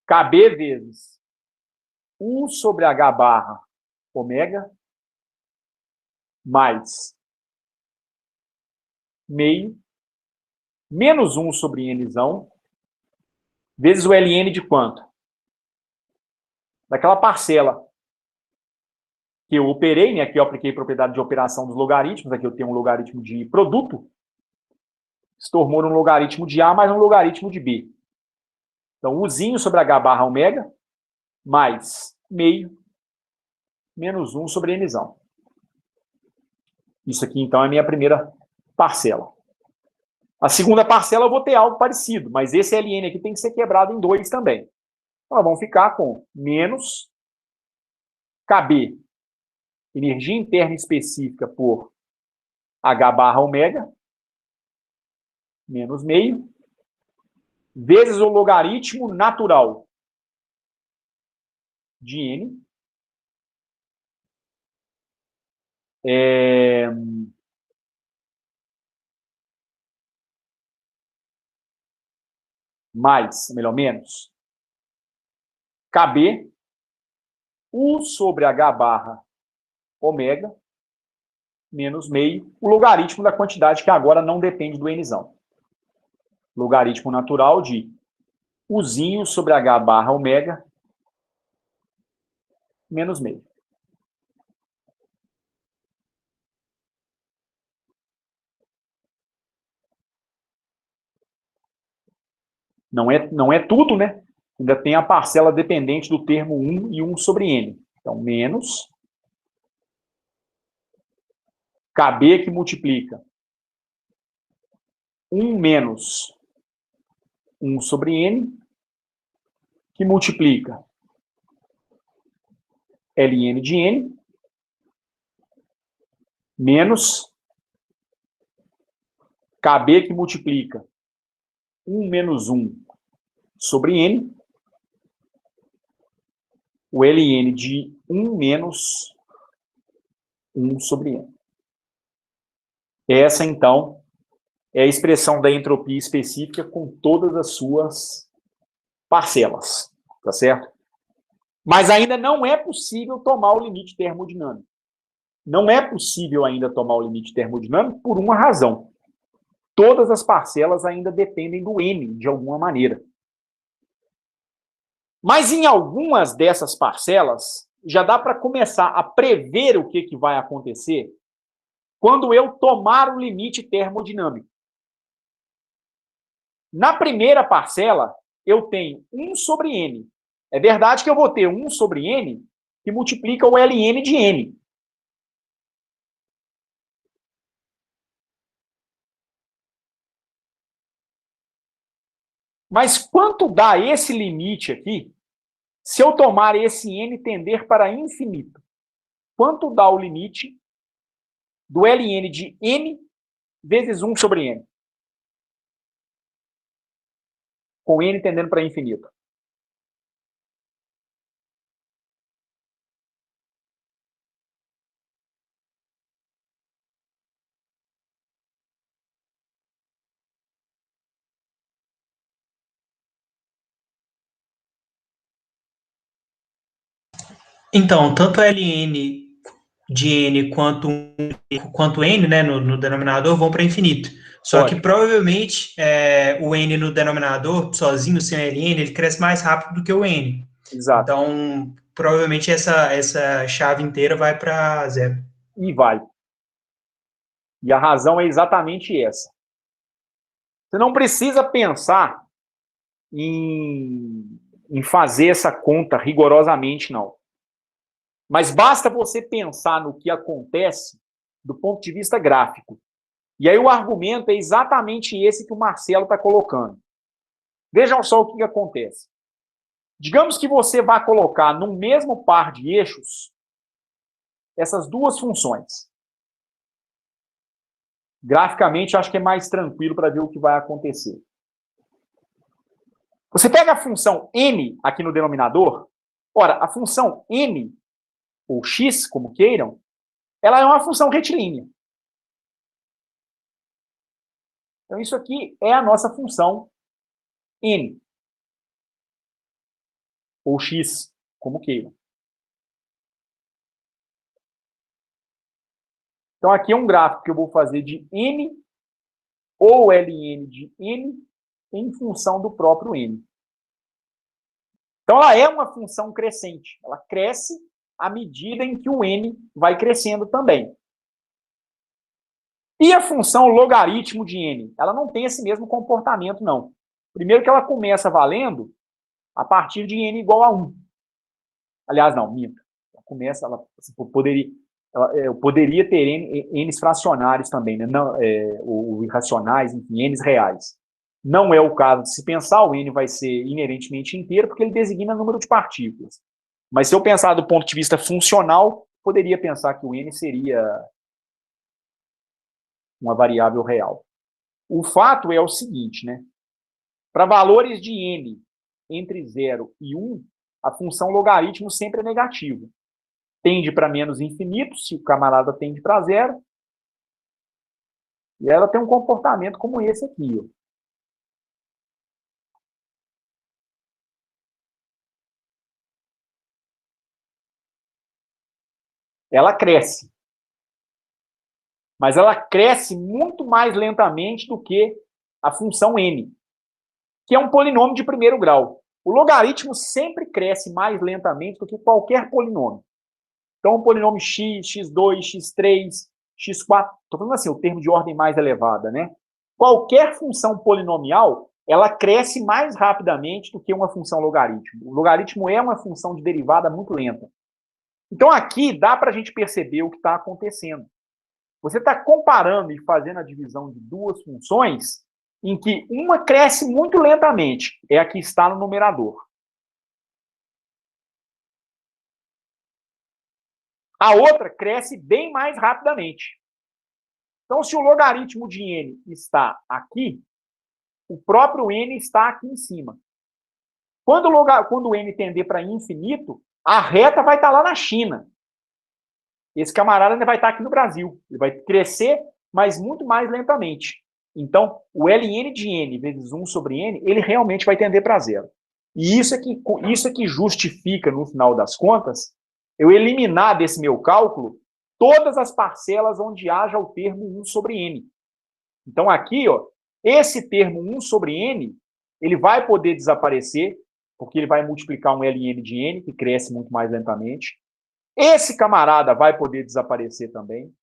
KB vezes U sobre H barra ômega mais meio menos 1 sobre Nzão vezes o Ln de quanto? Daquela parcela que eu operei, né? Aqui eu apliquei propriedade de operação dos logaritmos, aqui eu tenho um logaritmo de produto, se tornou um logaritmo de A mais um logaritmo de B. Então, Uzinho sobre H barra ômega mais meio menos 1 sobre Nzão. Isso aqui, então, é a minha primeira parcela. A segunda parcela eu vou ter algo parecido, mas esse Ln aqui tem que ser quebrado em 2 também. Então, nós vamos ficar com menos KB, energia interna específica por H barra ômega, menos meio, vezes o logaritmo natural de N, mais, melhor, menos, KB, U sobre H barra ômega, menos meio, o logaritmo da quantidade que agora não depende do Nzão. Logaritmo natural de Uzinho sobre H barra ômega, menos meio. Não é tudo, né? Ainda tem a parcela dependente do termo 1 e 1 sobre N. Então, menos KB que multiplica 1 menos 1 sobre N, que multiplica Ln de N, menos KB que multiplica 1 menos 1 sobre N, o Ln de 1 menos 1 sobre N. Essa, então, é a expressão da entropia específica com todas as suas parcelas, tá certo? Mas ainda não é possível tomar o limite termodinâmico. Não é possível ainda tomar o limite termodinâmico por uma razão. Todas as parcelas ainda dependem do N, de alguma maneira. Mas em algumas dessas parcelas, já dá para começar a prever o que vai acontecer quando eu tomar o limite termodinâmico. Na primeira parcela, eu tenho 1 sobre N. É verdade que eu vou ter 1 sobre N que multiplica o Ln de N. Mas quanto dá esse limite aqui, se eu tomar esse N tender para infinito? Quanto dá o limite do Ln de N vezes 1 sobre N? Com N tendendo para infinito. Então, tanto ln de n quanto n, né, no denominador, vão para infinito. Só que provavelmente o n no denominador, sozinho, sem ln, ele cresce mais rápido do que o n. Exato. Então, provavelmente essa chave inteira vai para zero. E vai. E a razão é exatamente essa. Você não precisa pensar em fazer essa conta rigorosamente, não. Mas basta você pensar no que acontece do ponto de vista gráfico. E aí o argumento é exatamente esse que o Marcelo está colocando. Vejam só o que acontece. Digamos que você vá colocar no mesmo par de eixos essas duas funções. Graficamente, acho que é mais tranquilo para ver o que vai acontecer. Você pega a função n aqui no denominador. Ora, a função n, ou x, como queiram, ela é uma função retilínea. Então, isso aqui é a nossa função n, ou x, como queiram. Então, aqui é um gráfico que eu vou fazer de n ou ln de n em função do próprio n. Então, ela é uma função crescente. Ela cresce à medida em que o n vai crescendo também. E a função logaritmo de n? Ela não tem esse mesmo comportamento, não. Primeiro que ela começa valendo a partir de n igual a 1. Aliás, não, minta. Eu poderia ter n's fracionários também, né? Não, ou irracionais, enfim, n's reais. Não é o caso de se pensar, o n vai ser inerentemente inteiro, porque ele designa número de partículas. Mas se eu pensar do ponto de vista funcional, poderia pensar que o n seria uma variável real. O fato é o seguinte, né? Para valores de n entre 0 e 1, a função logaritmo sempre é negativa. Tende para menos infinito, se o camarada tende para zero. E ela tem um comportamento como esse aqui. Ó. Ela cresce. Mas ela cresce muito mais lentamente do que a função n, que é um polinômio de primeiro grau. O logaritmo sempre cresce mais lentamente do que qualquer polinômio. Então, o polinômio x, x2, x3, x4, estou falando assim, o termo de ordem mais elevada, né? Qualquer função polinomial, ela cresce mais rapidamente do que uma função logaritmo. O logaritmo é uma função de derivada muito lenta. Então, aqui dá para a gente perceber o que está acontecendo. Você está comparando e fazendo a divisão de duas funções em que uma cresce muito lentamente, é a que está no numerador. A outra cresce bem mais rapidamente. Então, se o logaritmo de n está aqui, o próprio n está aqui em cima. Quando o n tender para infinito, a reta vai estar lá na China. Esse camarada ainda vai estar aqui no Brasil. Ele vai crescer, mas muito mais lentamente. Então, o ln de n vezes 1 sobre n, ele realmente vai tender para zero. E isso é que justifica, no final das contas, eu eliminar desse meu cálculo todas as parcelas onde haja o termo 1 sobre n. Então, aqui, ó, esse termo 1 sobre n, ele vai poder desaparecer, porque ele vai multiplicar um ln de n, que cresce muito mais lentamente. Esse camarada vai poder desaparecer também.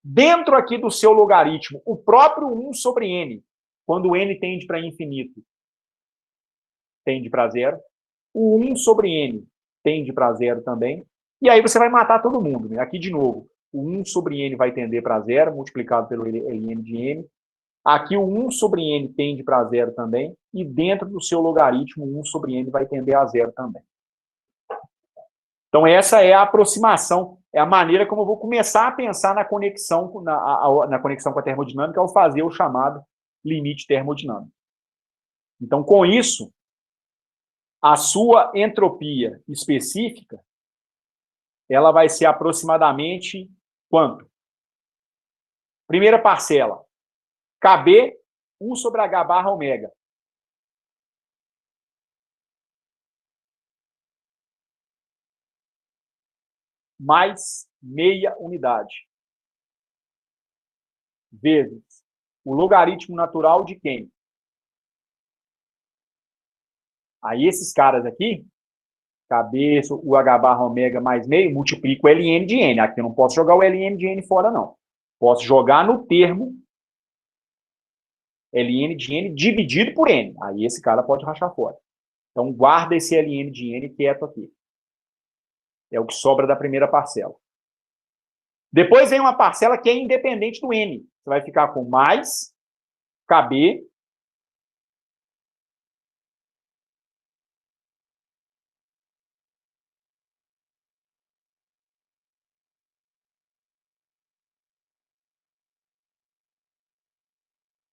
Dentro aqui do seu logaritmo, o próprio 1 sobre n, quando n tende para infinito, tende para zero. O 1 sobre n tende para zero também. E aí você vai matar todo mundo. Né? Aqui, de novo, o 1 sobre n vai tender para zero, multiplicado pelo ln de n. Aqui, o 1 sobre n tende para zero também. E dentro do seu logaritmo, 1 sobre n vai tender a zero também. Então, essa é a aproximação, é a maneira como eu vou começar a pensar na conexão, na conexão com a termodinâmica ao fazer o chamado limite termodinâmico. Então, com isso, a sua entropia específica, ela vai ser aproximadamente quanto? Primeira parcela, KB 1 sobre H barra ômega. mais meia unidade. Vezes o logaritmo natural de quem? Aí esses caras aqui, cabeça, o H barra ômega mais meio, multiplico o ln de n. Aqui eu não posso jogar o ln de n fora, não. Posso jogar no termo ln de n dividido por n. Aí esse cara pode rachar fora. Então guarda esse ln de n quieto aqui. É o que sobra da primeira parcela. Depois vem uma parcela que é independente do n. Você vai ficar com mais KB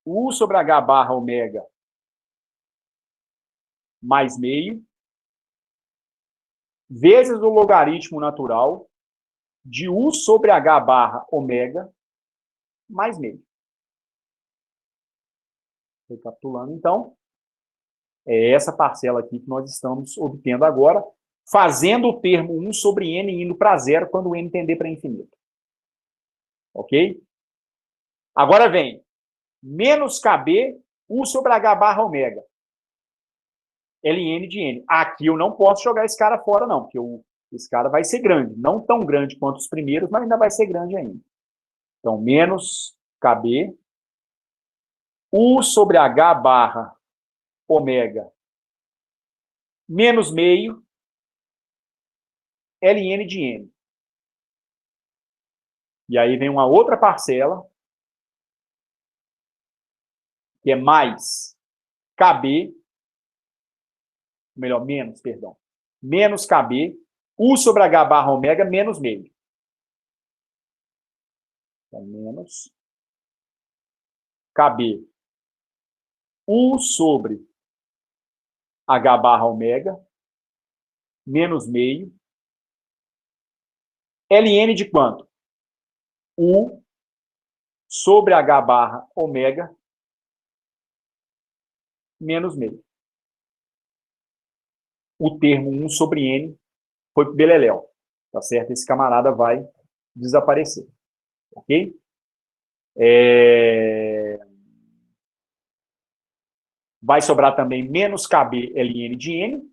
U sobre H barra ômega mais meio, vezes o logaritmo natural de U sobre H barra ômega mais meio. Recapitulando, então, é essa parcela aqui que nós estamos obtendo agora, fazendo o termo 1 sobre n indo para zero quando o n tender para infinito. Ok? Agora vem menos KB U sobre H barra ômega. ln de n. Aqui eu não posso jogar esse cara fora, não, porque esse cara vai ser grande. Não tão grande quanto os primeiros, mas ainda vai ser grande ainda. Então, menos KB U sobre H barra ômega menos meio ln de n. E aí vem uma outra parcela, que é mais KB, melhor, menos, perdão, menos KB, U sobre H barra ômega menos meio. Então, menos KB, U sobre H barra ômega menos meio, ln de quanto? U sobre H barra ômega menos meio. O termo 1 sobre n foi para o beleléu. Tá certo? Esse camarada vai desaparecer. Ok? Vai sobrar também menos KB ln de n.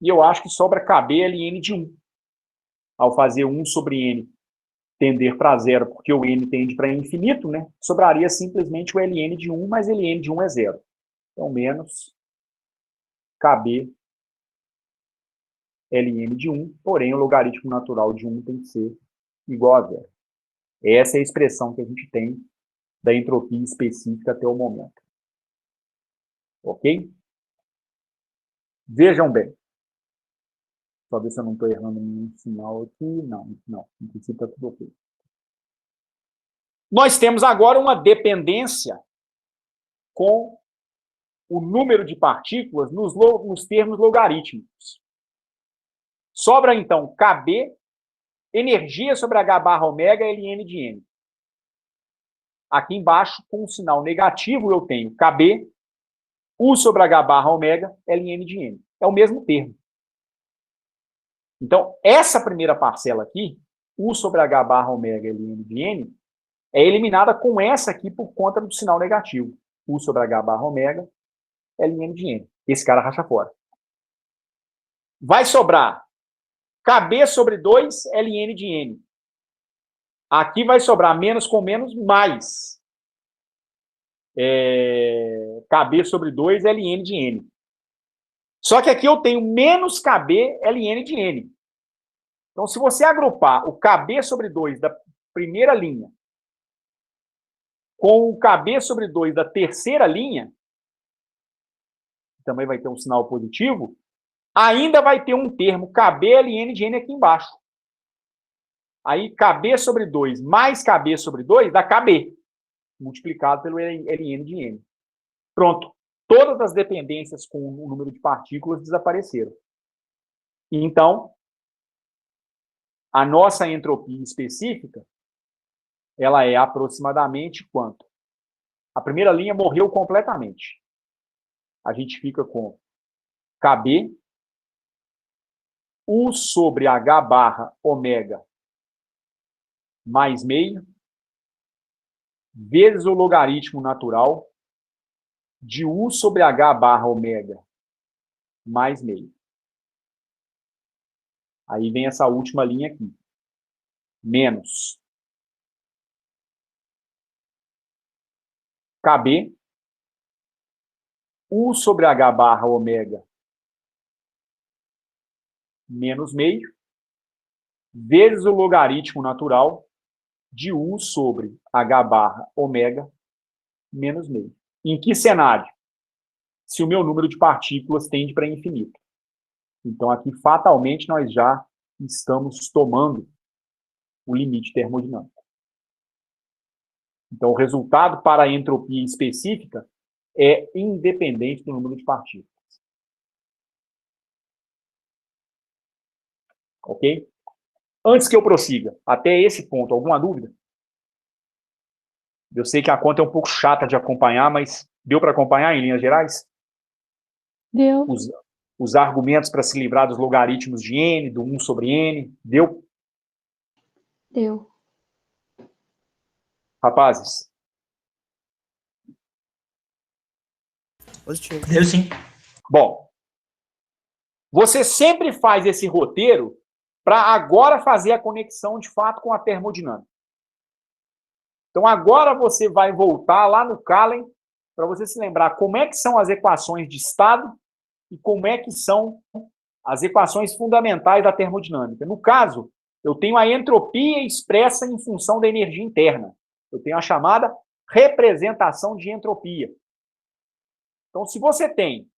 E eu acho que sobra KB ln de 1. Ao fazer 1 sobre n tender para zero, porque o n tende para infinito, né? Sobraria simplesmente o ln de 1, mas ln de 1 é zero. Então, menos KB ln de 1, porém o logaritmo natural de 1 tem que ser igual a zero. Essa é a expressão que a gente tem da entropia específica até o momento. Ok? Vejam bem. Só ver se eu não estou errando nenhum sinal aqui. Não. Em princípio está tudo ok. Nós temos agora uma dependência com o número de partículas nos termos logarítmicos. Sobra, então, KB, energia sobre H barra ômega, ln de n. Aqui embaixo, com um sinal negativo, eu tenho KB, U sobre H barra ômega, ln de n. É o mesmo termo. Então, essa primeira parcela aqui, U sobre H barra ômega, ln de n, é eliminada com essa aqui por conta do sinal negativo. U sobre H barra ômega, ln de n. Esse cara racha fora. Vai sobrar KB sobre 2, ln de n. Aqui vai sobrar menos com menos, mais KB sobre 2, ln de n. Só que aqui eu tenho menos KB, ln de n. Então, se você agrupar o KB sobre 2 da primeira linha com o KB sobre 2 da terceira linha, também vai ter um sinal positivo, ainda vai ter um termo KB, ln de n aqui embaixo. Aí, KB sobre 2 mais KB sobre 2 dá KB, multiplicado pelo ln de n. Pronto. Todas as dependências com o número de partículas desapareceram. Então, a nossa entropia específica, ela é aproximadamente quanto? A primeira linha morreu completamente. A gente fica com KB, U sobre H barra ômega mais meio, vezes o logaritmo natural de U sobre H barra ômega mais meio. Aí vem essa última linha aqui. Menos KB, U sobre H barra ômega menos meio, vezes o logaritmo natural de U sobre H barra ômega menos meio. Em que cenário? Se o meu número de partículas tende para infinito. Então, aqui, fatalmente, nós já estamos tomando o limite termodinâmico. Então, o resultado para a entropia específica é independente do número de partículas. Ok? Antes que eu prossiga, até esse ponto, alguma dúvida? Eu sei que a conta é um pouco chata de acompanhar, mas deu para acompanhar em linhas gerais? Deu. Os argumentos para se livrar dos logaritmos de n, do 1 sobre n, deu? Deu. Rapazes? Positivo. Deu sim. Bom, você sempre faz esse roteiro para agora fazer a conexão de fato com a termodinâmica. Então agora você vai voltar lá no Kahlen para você se lembrar como é que são as equações de estado e como é que são as equações fundamentais da termodinâmica. No caso, eu tenho a entropia expressa em função da energia interna. Eu tenho a chamada representação de entropia. Então, se você tem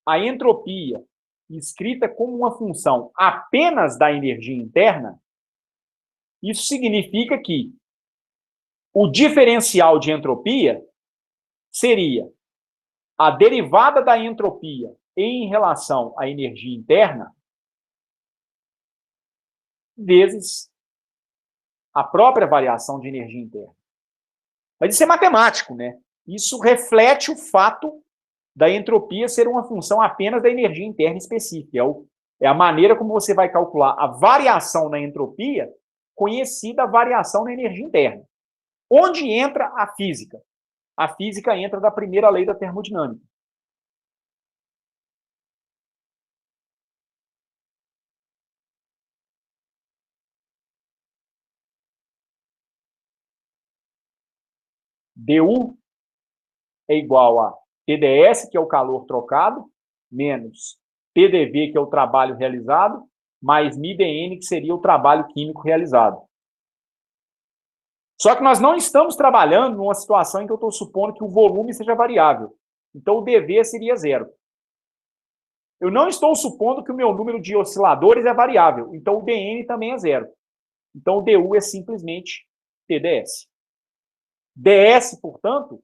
a entropia escrita como uma função apenas da energia interna, isso significa que o diferencial de entropia seria a derivada da entropia em relação à energia interna vezes a própria variação de energia interna. Mas isso é matemático, né? Isso reflete o fato da entropia ser uma função apenas da energia interna específica. É a maneira como você vai calcular a variação na entropia, conhecida a variação na energia interna. Onde entra a física? A física entra da primeira lei da termodinâmica. Du é igual a TdS, que é o calor trocado, menos PDV, que é o trabalho realizado, mais μdN, que seria o trabalho químico realizado. Só que nós não estamos trabalhando numa situação em que eu estou supondo que o volume seja variável. Então, o dV seria zero. Eu não estou supondo que o meu número de osciladores é variável. Então, o dN também é zero. Então, o du é simplesmente TdS. ds, portanto,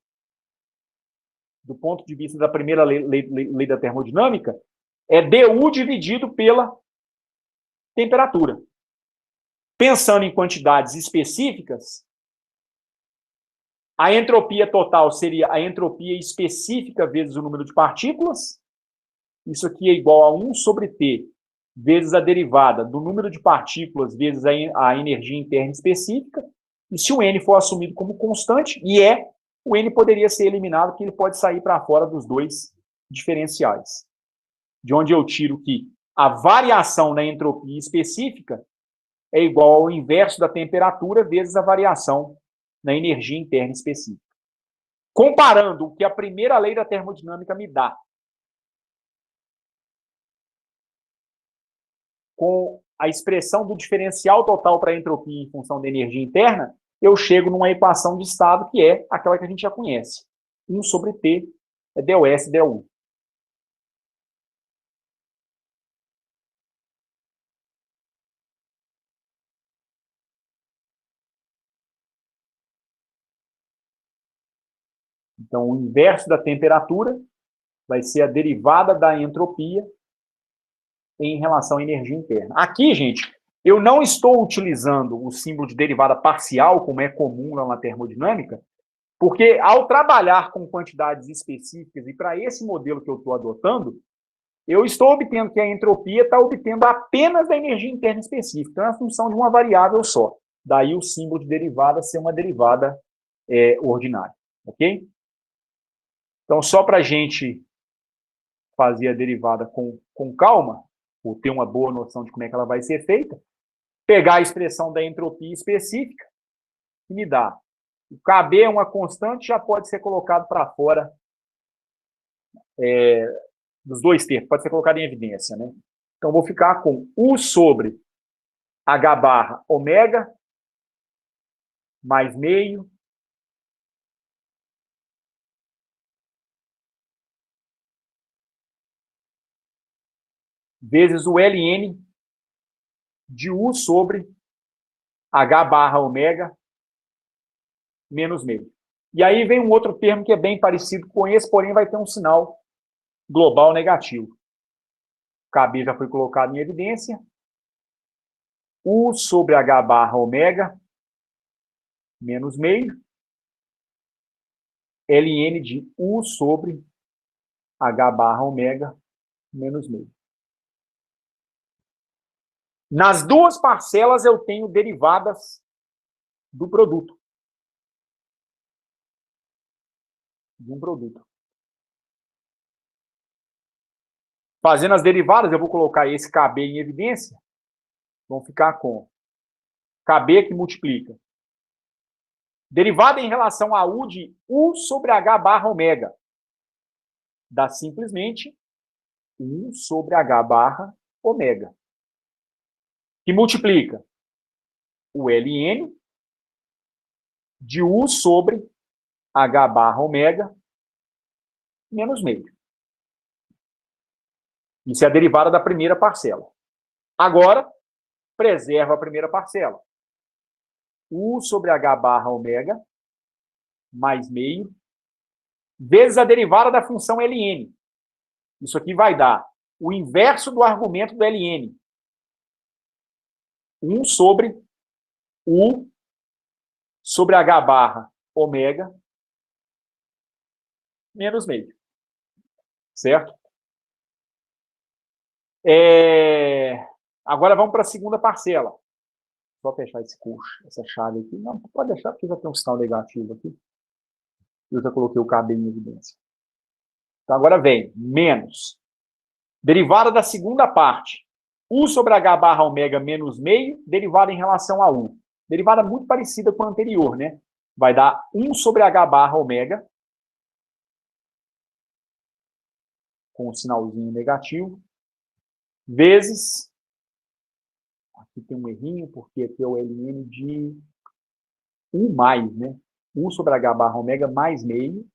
do ponto de vista da primeira lei da termodinâmica, é du dividido pela temperatura. Pensando em quantidades específicas, a entropia total seria a entropia específica vezes o número de partículas. Isso aqui é igual a 1 sobre T vezes a derivada do número de partículas vezes a energia interna específica. E se o N for assumido como constante, o N poderia ser eliminado, porque ele pode sair para fora dos dois diferenciais. De onde eu tiro que a variação na entropia específica é igual ao inverso da temperatura vezes a variação na energia interna específica. Comparando o que a primeira lei da termodinâmica me dá com a expressão do diferencial total para a entropia em função da energia interna, eu chego numa equação de estado que é aquela que a gente já conhece. 1 sobre T é dS du. Então, o inverso da temperatura vai ser a derivada da entropia em relação à energia interna. Aqui, gente, eu não estou utilizando o símbolo de derivada parcial, como é comum lá na termodinâmica, Porque ao trabalhar com quantidades específicas, e para esse modelo que eu estou adotando, eu estou obtendo que a entropia está obtendo apenas da energia interna específica. Então, é a função de uma variável só. Daí o símbolo de derivada ser uma derivada ordinária. Ok? Então, só para a gente fazer a derivada com calma, ou ter uma boa noção de como é que ela vai ser feita, pegar a expressão da entropia específica, que me dá o KB é uma constante, já pode ser colocado para fora dos dois termos, pode ser colocado em evidência, né? Então, vou ficar com U sobre H barra ômega mais meio vezes o ln de U sobre H barra ômega menos meio. E aí vem um outro termo que é bem parecido com esse, porém vai ter um sinal global negativo. O KB já foi colocado em evidência. U sobre H barra ômega menos meio. ln de U sobre H barra ômega menos meio. Nas duas parcelas eu tenho derivadas do produto. De um produto. Fazendo as derivadas, eu vou colocar esse KB em evidência. Vão ficar com KB que multiplica. Derivada em relação a U de U sobre H barra ômega. Dá simplesmente U sobre H barra ômega. Que multiplica o ln de U sobre H barra ômega menos meio. Isso é a derivada da primeira parcela. Agora, preserva a primeira parcela. U sobre H barra ômega mais meio vezes a derivada da função ln. Isso aqui vai dar o inverso do argumento do ln. 1 sobre U sobre H barra ômega menos meio. Certo? Agora vamos para a segunda parcela. Só fechar essa chave aqui. Não, pode deixar, porque já tem um sinal negativo aqui. Eu já coloquei o KB em evidência. Então agora vem menos. Derivada da segunda parte. U sobre H barra ômega menos meio, derivada em relação a U. Derivada muito parecida com a anterior, né? Vai dar 1 sobre H barra ômega, com um sinalzinho negativo, vezes, aqui tem um errinho, porque aqui é o ln de 1 mais, né? 1 sobre H barra ômega mais meio.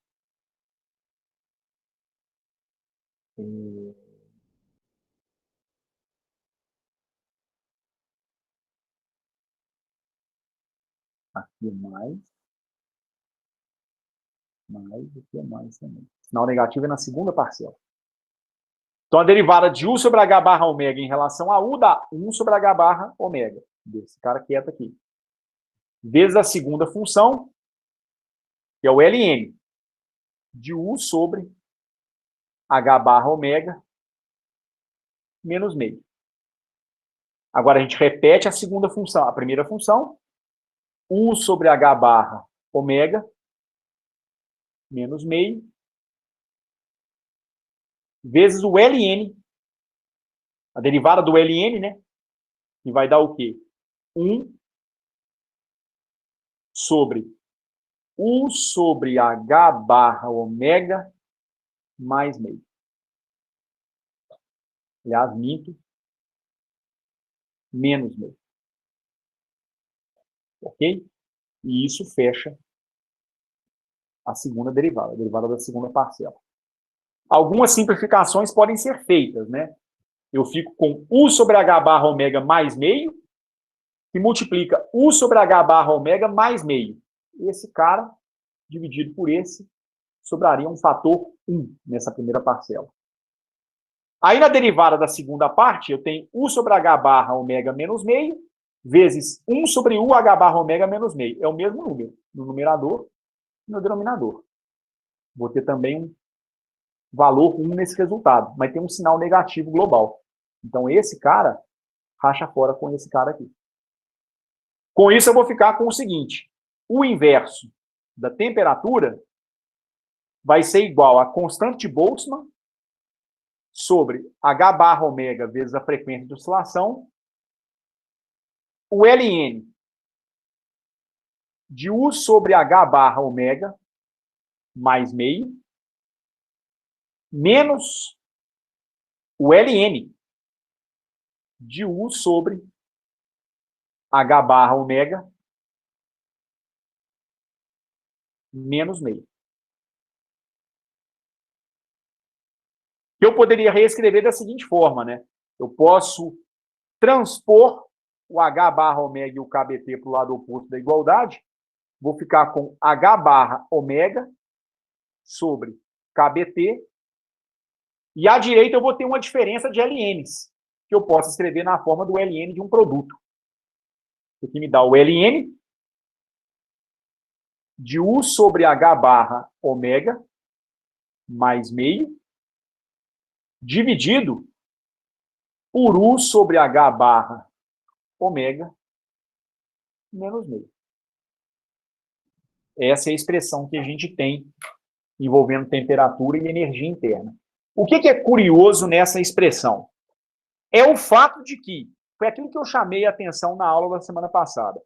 Aqui é mais, aqui é mais também. Sinal negativo é na segunda parcela. Então, a derivada de U sobre H barra ômega em relação a U dá 1 sobre H barra ômega. Desse cara quieto aqui. Vezes a segunda função, que é o ln, de U sobre H barra ômega menos meio. Agora, a gente repete a segunda função. A primeira função, U sobre H barra ômega menos meio, vezes o ln, a derivada do ln, né? Que vai dar o quê? 1 sobre U sobre H barra ômega mais meio. Aliás, minto. Menos meio. Ok? E isso fecha a segunda derivada, a derivada da segunda parcela. Algumas simplificações podem ser feitas, né? Eu fico com U sobre H barra ômega mais meio, que multiplica U sobre H barra ômega mais meio. Esse cara, dividido por esse, sobraria um fator 1 nessa primeira parcela. Aí, na derivada da segunda parte, eu tenho U sobre H barra ômega menos meio, vezes 1 sobre U H barra ômega menos meio. É o mesmo número no numerador no denominador. Vou ter também um valor 1 nesse resultado, mas tem um sinal negativo global. Então, esse cara racha fora com esse cara aqui. Com isso, eu vou ficar com o seguinte. O inverso da temperatura vai ser igual a constante de Boltzmann sobre H barra ômega vezes a frequência de oscilação, o Ln de U sobre H barra ômega mais meio, menos o Ln de U sobre H barra ômega menos meio. Eu poderia reescrever da seguinte forma, né? Eu posso transpor o H barra ômega e o KBT para o lado oposto da igualdade. Vou ficar com H barra ômega sobre KBT. E à direita eu vou ter uma diferença de LNs, que eu posso escrever na forma do Ln de um produto. Isso aqui me dá o Ln de U sobre H barra ômega mais meio, dividido por U sobre H barra ômega menos meio. Essa é a expressão que a gente tem envolvendo temperatura e energia interna. O que é curioso nessa expressão? É o fato de que, foi aquilo que eu chamei a atenção na aula da semana passada.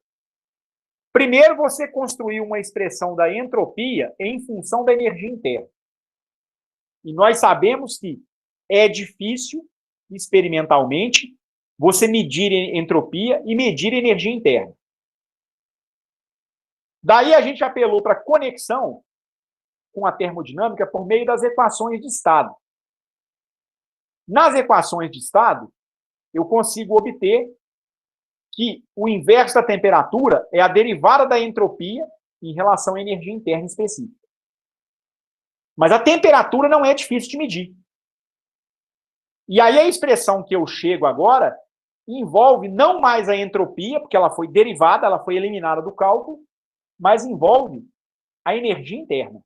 Primeiro, você construiu uma expressão da entropia em função da energia interna. E nós sabemos que é difícil, experimentalmente, você medir entropia e medir energia interna. Daí a gente apelou para conexão com a termodinâmica por meio das equações de estado. Nas equações de estado, eu consigo obter que o inverso da temperatura é a derivada da entropia em relação à energia interna específica. Mas a temperatura não é difícil de medir. E aí a expressão que eu chego agora envolve não mais a entropia, porque ela foi derivada, ela foi eliminada do cálculo, mas envolve a energia interna.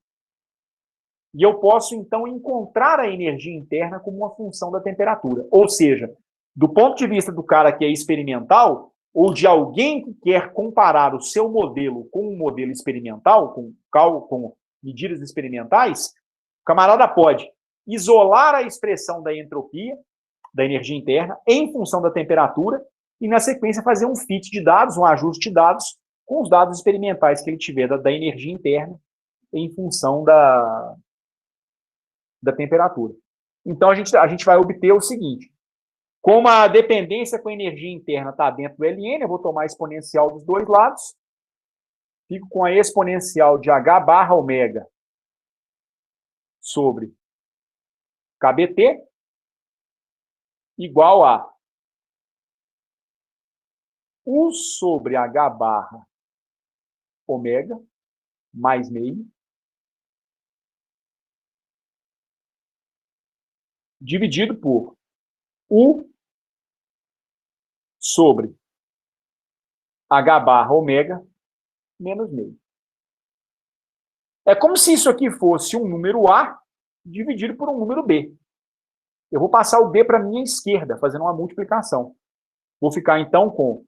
E eu posso, então, encontrar a energia interna como uma função da temperatura. Ou seja, do ponto de vista do cara que é experimental, ou de alguém que quer comparar o seu modelo com um modelo experimental, com medidas experimentais, o camarada pode isolar a expressão da entropia, da energia interna, em função da temperatura, e, na sequência, fazer um fit de dados, um ajuste de dados, com os dados experimentais que ele tiver da energia interna em função da temperatura. Então, a gente vai obter o seguinte. Como a dependência com a energia interna está dentro do Ln, eu vou tomar a exponencial dos dois lados. Fico com a exponencial de H barra ômega sobre KBT igual a U sobre H barra ômega mais meio dividido por U sobre H barra ômega menos meio. É como se isso aqui fosse um número A dividido por um número B. Eu vou passar o B para a minha esquerda, fazendo uma multiplicação. Vou ficar, então, com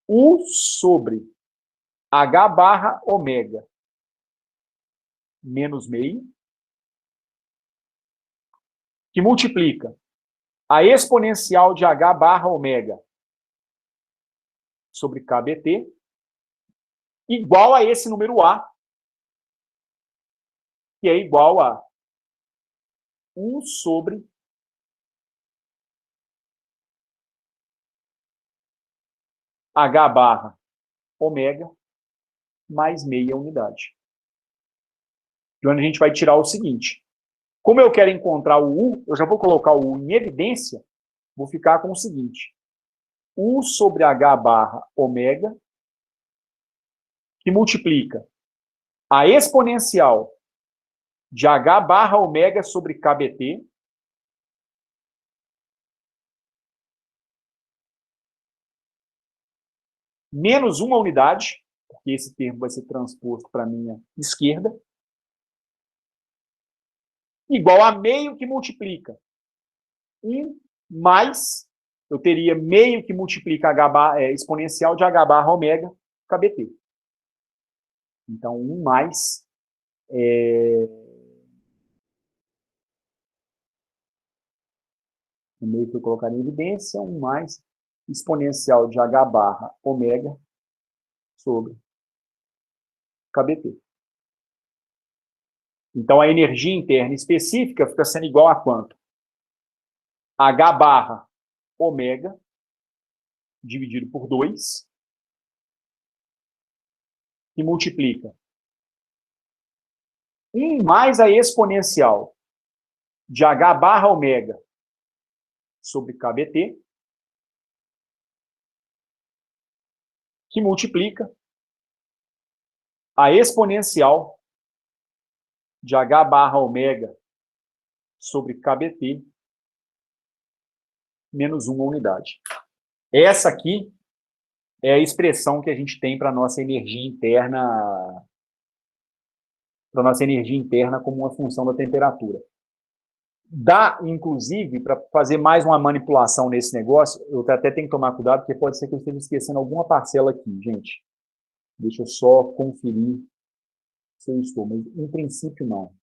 U sobre H barra ômega menos meio, que multiplica a exponencial de H barra ômega sobre KBT, igual a esse número A, que é igual a 1 sobre H barra ômega mais meia unidade. De onde a gente vai tirar o seguinte. Como eu quero encontrar o U, eu já vou colocar o U em evidência, vou ficar com o seguinte. U sobre H barra ômega, que multiplica a exponencial de H barra ômega sobre KBT, menos uma unidade, porque esse termo vai ser transposto para a minha esquerda, igual a meio que multiplica 1 mais, eu teria meio que multiplica exponencial de H barra ômega KBT. Então, 1 mais o meio que eu colocar em evidência, 1 mais exponencial de H barra ômega sobre KBT. Então, a energia interna específica fica sendo igual a quanto? H barra ômega dividido por 2, que multiplica 1 mais a exponencial de H barra ômega sobre KBT, que multiplica a exponencial de H barra ômega sobre KBT menos 1 unidade. Essa aqui é a expressão que a gente tem para a nossa energia interna, como uma função da temperatura. Dá, inclusive, para fazer mais uma manipulação nesse negócio, eu até tenho que tomar cuidado, porque pode ser que eu esteja esquecendo alguma parcela aqui, gente. Deixa eu só conferir se eu estou, mas em princípio não.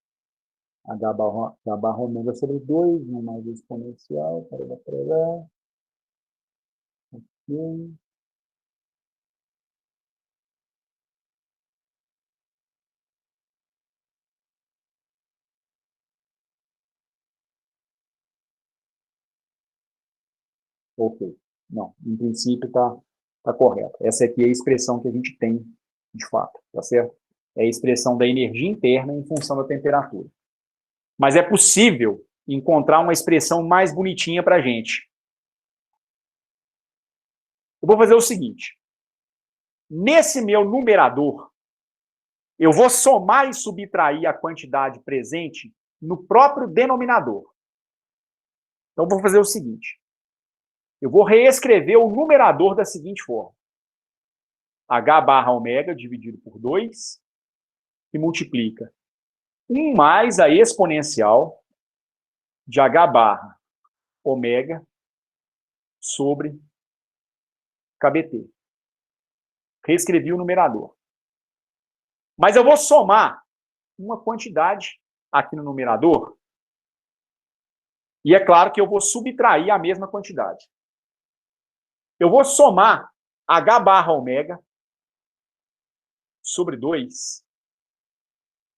H barra ômega sobre 2, 1 mais exponencial, parará. Ok. Ok. Não, em princípio tá correto. Essa aqui é a expressão que a gente tem de fato, tá certo? É a expressão da energia interna em função da temperatura. Mas é possível encontrar uma expressão mais bonitinha para a gente. Eu vou fazer o seguinte. Nesse meu numerador, eu vou somar e subtrair a quantidade presente no próprio denominador. Então, eu vou fazer o seguinte. Eu vou reescrever o numerador da seguinte forma. H barra ômega dividido por 2, que multiplica 1 mais a exponencial de H barra ômega sobre KBT. Reescrevi o numerador. Mas eu vou somar uma quantidade aqui no numerador, e é claro que eu vou subtrair a mesma quantidade. Eu vou somar H barra ômega sobre 2,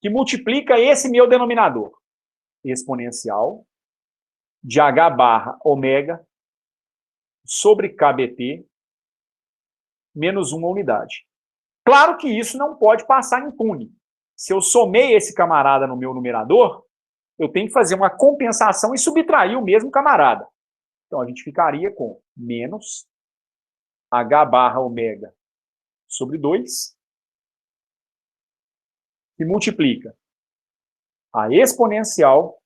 que multiplica esse meu denominador, exponencial de H barra ômega sobre KBT menos 1 unidade. Claro que isso não pode passar impune. Se eu somei esse camarada no meu numerador, eu tenho que fazer uma compensação e subtrair o mesmo camarada. Então, a gente ficaria com menos H barra ômega sobre 2, que multiplica a exponencial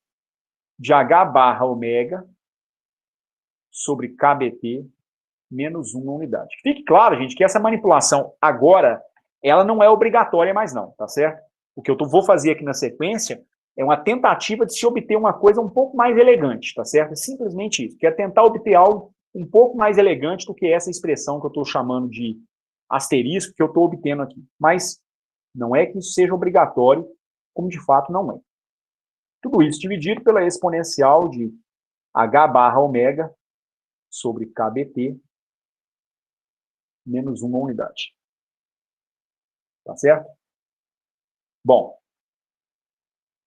de H barra ômega sobre KBT menos 1 unidade. Fique claro, gente, que essa manipulação agora, ela não é obrigatória mais não, tá certo? O que eu vou fazer aqui na sequência é uma tentativa de se obter uma coisa um pouco mais elegante, tá certo? É simplesmente isso, que é tentar obter algo um pouco mais elegante do que essa expressão que eu estou chamando de asterisco que eu estou obtendo aqui. Mas não é que isso seja obrigatório, como de fato não é. Tudo isso dividido pela exponencial de H barra ômega sobre KBT menos 1 unidade. Tá certo? Bom,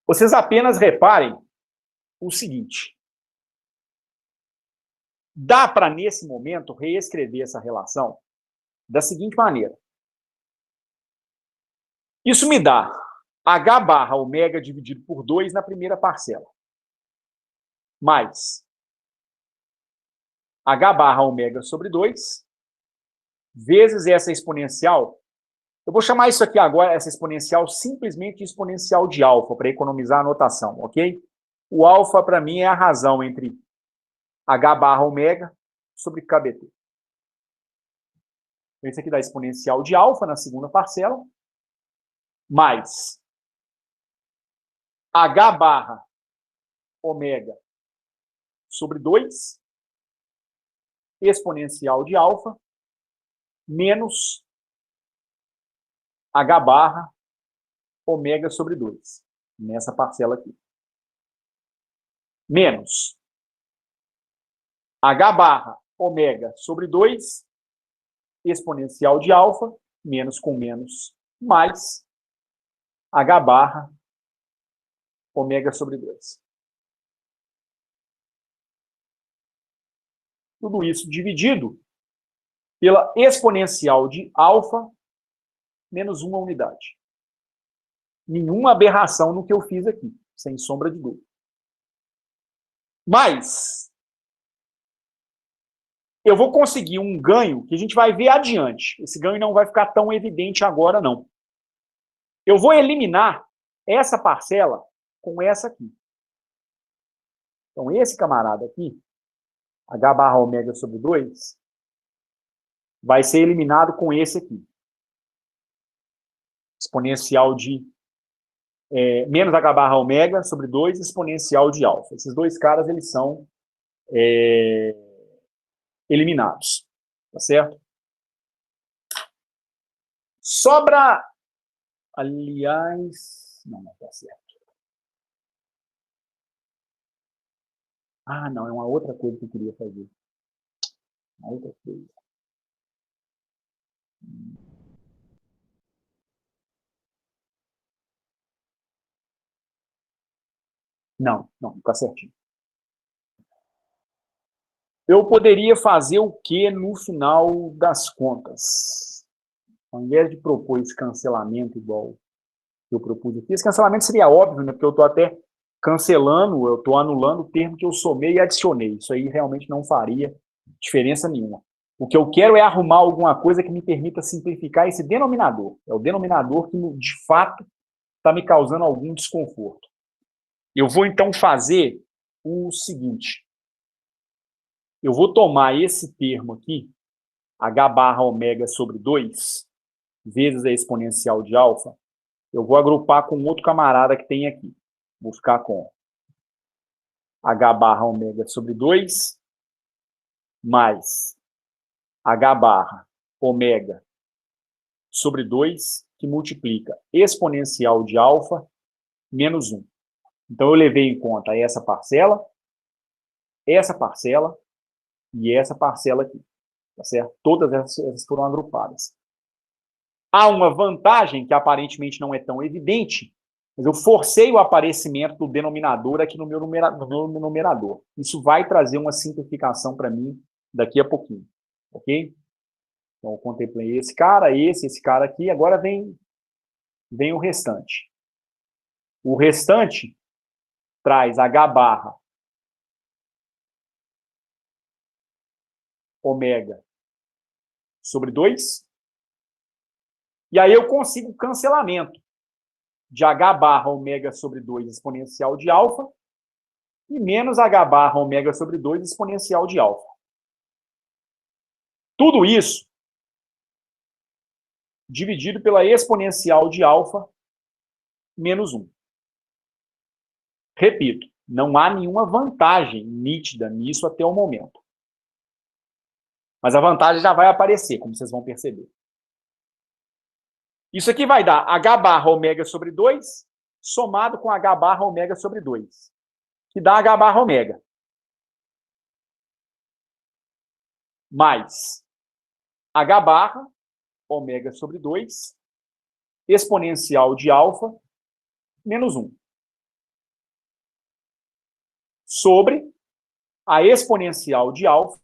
vocês apenas reparem o seguinte. Dá para, nesse momento, reescrever essa relação da seguinte maneira. Isso me dá H barra ômega dividido por 2 na primeira parcela. Mais H barra ômega sobre 2 vezes essa exponencial. Eu vou chamar isso aqui agora, essa exponencial, simplesmente de exponencial de alfa, para economizar a notação, ok? O alfa, para mim, é a razão entre H barra ômega sobre KBT. Esse aqui dá exponencial de alfa na segunda parcela, mais H barra ômega sobre 2 exponencial de alfa menos H barra ômega sobre 2, nessa parcela aqui. Menos H barra ômega sobre 2 exponencial de alfa, menos com menos, mais H barra ômega sobre 2. Tudo isso dividido pela exponencial de alfa menos uma unidade. Nenhuma aberração no que eu fiz aqui, sem sombra de dúvida. Mas eu vou conseguir um ganho que a gente vai ver adiante. Esse ganho não vai ficar tão evidente agora, não. Eu vou eliminar essa parcela com essa aqui. Então, esse camarada aqui, H barra ômega sobre 2, vai ser eliminado com esse aqui. Exponencial de menos H barra ômega sobre 2 exponencial de alfa. Esses dois caras, eles são eliminados. Tá certo? Sobra, aliás... Não tá certo. Ah, não, é uma outra coisa que eu queria fazer. Uma outra coisa. Não, tá certinho. Eu poderia fazer o que no final das contas? Ao invés de propor esse cancelamento igual que eu propus aqui, esse cancelamento seria óbvio, né? Porque eu estou até cancelando, eu estou anulando o termo que eu somei e adicionei. Isso aí realmente não faria diferença nenhuma. O que eu quero é arrumar alguma coisa que me permita simplificar esse denominador. É o denominador que, de fato, está me causando algum desconforto. Eu vou, então, fazer o seguinte. Eu vou tomar esse termo aqui, H barra ômega sobre 2, vezes a exponencial de alfa, eu vou agrupar com outro camarada que tem aqui. Vou ficar com H barra ômega sobre 2, mais H barra ômega sobre 2, que multiplica exponencial de alfa menos 1. Então, eu levei em conta essa parcela e essa parcela aqui. Tá certo? Todas essas foram agrupadas. Há uma vantagem que aparentemente não é tão evidente, mas eu forcei o aparecimento do denominador aqui no meu numerador. Isso vai trazer uma simplificação para mim daqui a pouquinho. Ok? Então, eu contemplei esse cara, esse cara aqui, agora vem o restante. O restante traz H barra ômega sobre 2. E aí eu consigo o cancelamento de H barra ômega sobre 2 exponencial de alfa e menos H barra ômega sobre 2 exponencial de alfa. Tudo isso dividido pela exponencial de alfa menos 1. Repito, não há nenhuma vantagem nítida nisso até o momento. Mas a vantagem já vai aparecer, como vocês vão perceber. Isso aqui vai dar H barra ômega sobre 2 somado com H barra ômega sobre 2, que dá H barra ômega. Mais H barra ômega sobre 2 exponencial de alfa menos 1. Sobre a exponencial de alfa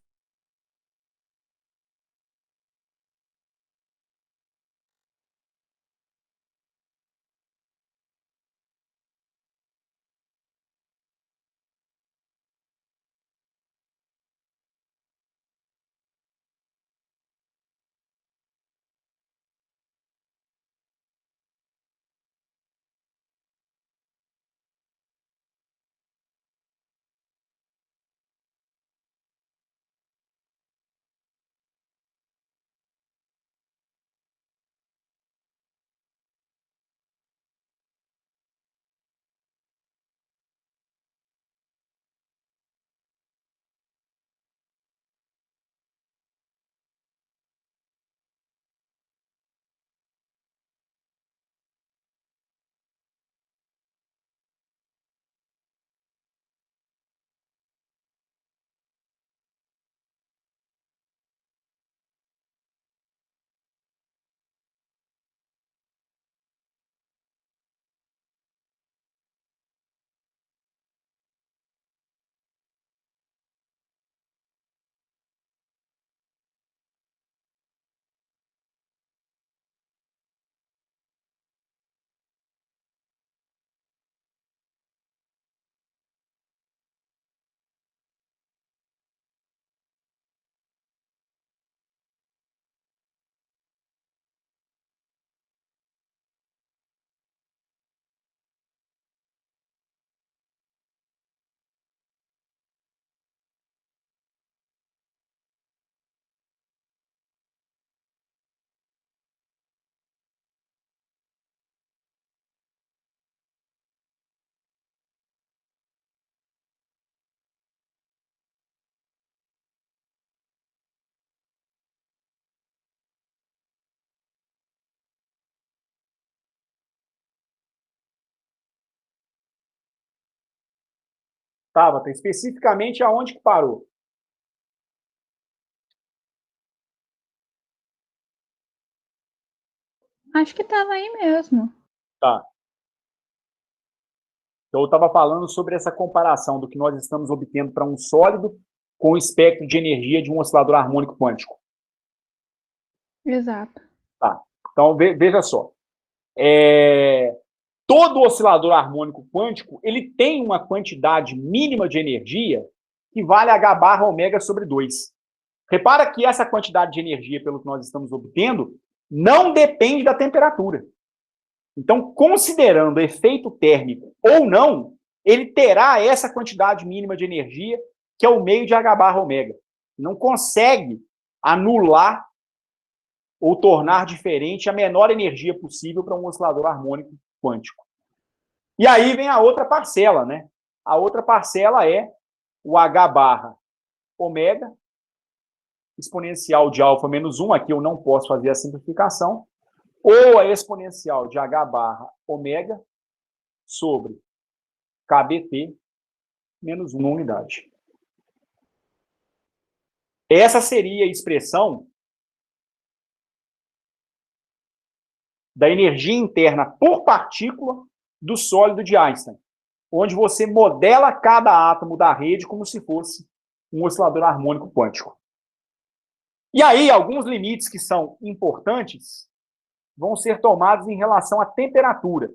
Tabata, especificamente aonde que parou? Acho que estava aí mesmo. Tá. Então, eu estava falando sobre essa comparação do que nós estamos obtendo para um sólido com o espectro de energia de um oscilador harmônico quântico. Exato. Tá. Então, veja só. Todo oscilador harmônico quântico ele tem uma quantidade mínima de energia que vale H barra ômega sobre 2. Repara que essa quantidade de energia, pelo que nós estamos obtendo, não depende da temperatura. Então, considerando efeito térmico ou não, ele terá essa quantidade mínima de energia, que é o meio de H barra ômega. Não consegue anular ou tornar diferente a menor energia possível para um oscilador harmônico quântico. E aí vem a outra parcela, né? A outra parcela é o H barra ômega, exponencial de alfa menos 1, aqui eu não posso fazer a simplificação, ou a exponencial de H barra ômega sobre KBT menos 1 unidade. Essa seria a expressão da energia interna por partícula do sólido de Einstein, onde você modela cada átomo da rede como se fosse um oscilador harmônico quântico. E aí, alguns limites que são importantes vão ser tomados em relação à temperatura.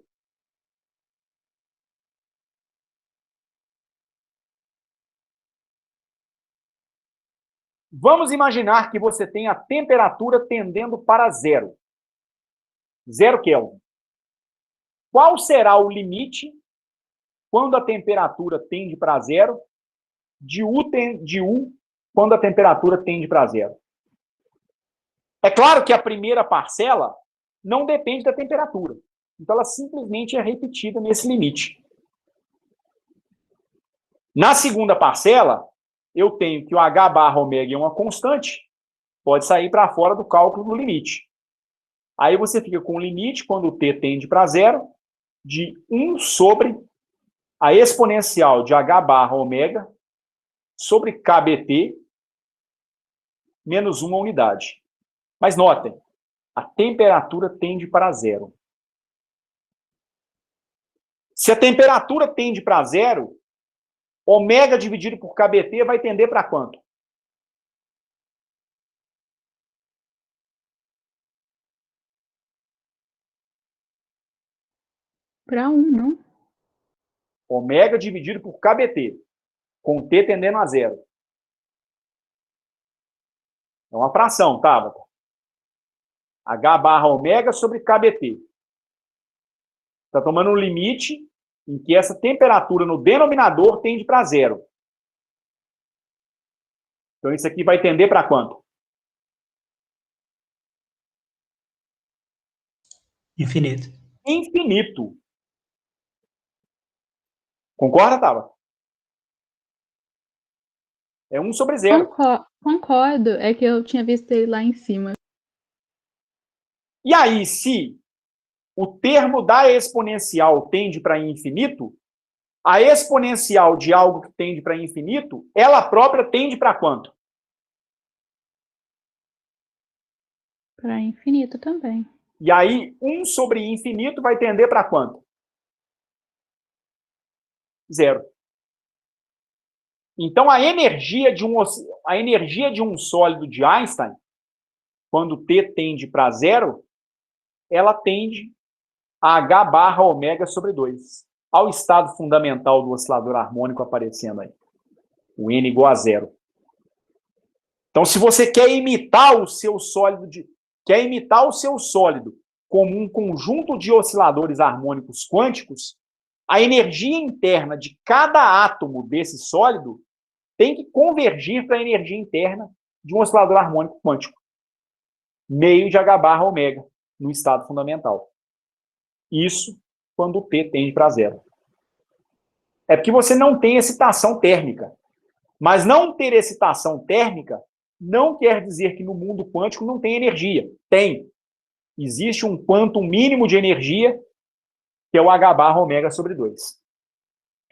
Vamos imaginar que você tem a temperatura tendendo para zero. 0 Kelvin. Qual será o limite quando a temperatura tende para zero de U quando a temperatura tende para zero? É claro que a primeira parcela não depende da temperatura. Então, ela simplesmente é repetida nesse limite. Na segunda parcela, eu tenho que o H barra ômega é uma constante, pode sair para fora do cálculo do limite. Aí você fica com o limite, quando o t tende para zero, de 1 sobre a exponencial de H barra ômega sobre KBT menos 1 unidade. Mas notem, a temperatura tende para zero. Se a temperatura tende para zero, ômega dividido por KBT vai tender para quanto? Para 1, não? Ômega dividido por KBT, com T tendendo a zero. É uma fração, tá? H barra ômega sobre KBT. Está tomando um limite em que essa temperatura no denominador tende para zero. Então, isso aqui vai tender para quanto? Infinito. Infinito. Concorda, Tava? É 1 sobre zero. Concordo. É que eu tinha visto ele lá em cima. E aí, se o termo da exponencial tende para infinito, a exponencial de algo que tende para infinito, ela própria tende para quanto? Para infinito também. E aí, 1 sobre infinito vai tender para quanto? Zero. Então, a energia de um sólido de Einstein, quando T tende para zero, ela tende a H barra ômega sobre 2. Ao estado fundamental do oscilador harmônico aparecendo aí. O N igual a zero. Então, se você quer imitar o seu sólido como um conjunto de osciladores harmônicos quânticos, a energia interna de cada átomo desse sólido tem que convergir para a energia interna de um oscilador harmônico quântico. Meio de H barra ômega no estado fundamental. Isso quando o T tende para zero. É porque você não tem excitação térmica. Mas não ter excitação térmica não quer dizer que no mundo quântico não tem energia. Tem. Existe um quantum mínimo de energia, que é o H barra ômega sobre 2.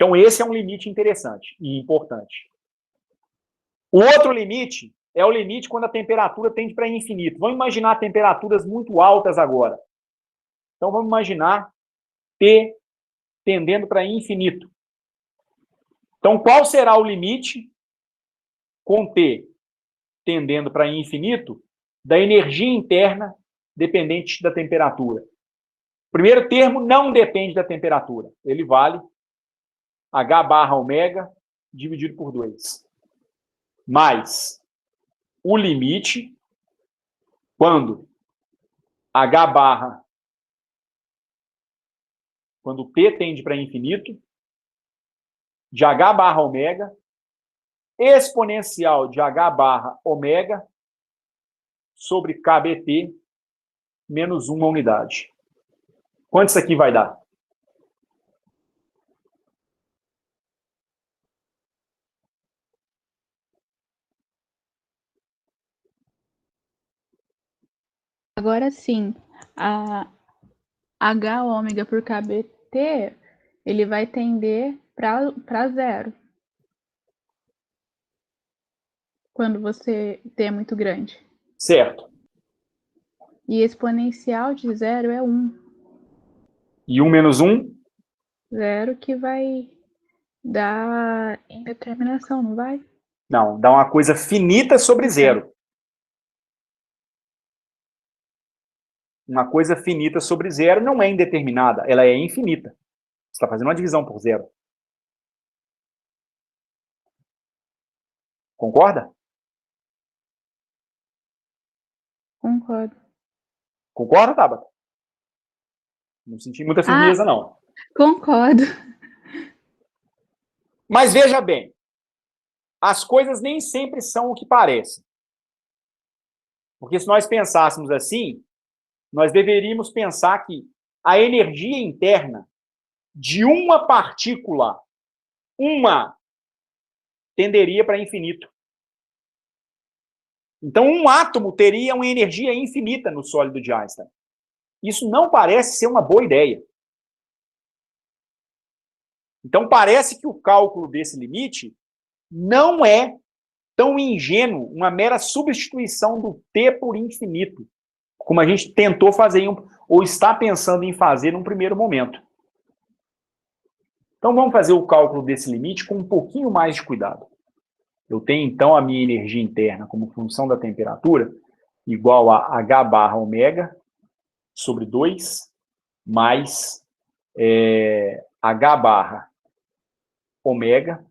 Então, esse é um limite interessante e importante. O outro limite é o limite quando a temperatura tende para infinito. Vamos imaginar temperaturas muito altas agora. Então, vamos imaginar T tendendo para infinito. Então, qual será o limite com T tendendo para infinito da energia interna dependente da temperatura? O primeiro termo não depende da temperatura. Ele vale H barra ômega dividido por 2. Mais o limite quando H barra, quando T tende para infinito, de H barra ômega, exponencial de H barra ômega sobre KBT menos 1 unidade. Quanto isso aqui vai dar? Agora sim, a H ômega por KBT, ele vai tender para zero. Quando você T é muito grande. Certo. E exponencial de zero é 1. E 1 menos 1? Zero que vai dar indeterminação, não vai? Não, dá uma coisa finita sobre zero. Uma coisa finita sobre zero não é indeterminada, ela é infinita. Você está fazendo uma divisão por zero. Concorda? Concordo. Concorda, Tabata? Não senti muita firmeza, não. Concordo. Mas veja bem, as coisas nem sempre são o que parecem. Porque se nós pensássemos assim, nós deveríamos pensar que a energia interna de uma partícula, tenderia para infinito. Então, um átomo teria uma energia infinita no sólido de Einstein. Isso não parece ser uma boa ideia. Então, parece que o cálculo desse limite não é tão ingênuo, uma mera substituição do T por infinito, como a gente tentou fazer, ou está pensando em fazer num primeiro momento. Então, vamos fazer o cálculo desse limite com um pouquinho mais de cuidado. Eu tenho, então, a minha energia interna como função da temperatura igual a H barra ômega sobre 2 mais H barra ômega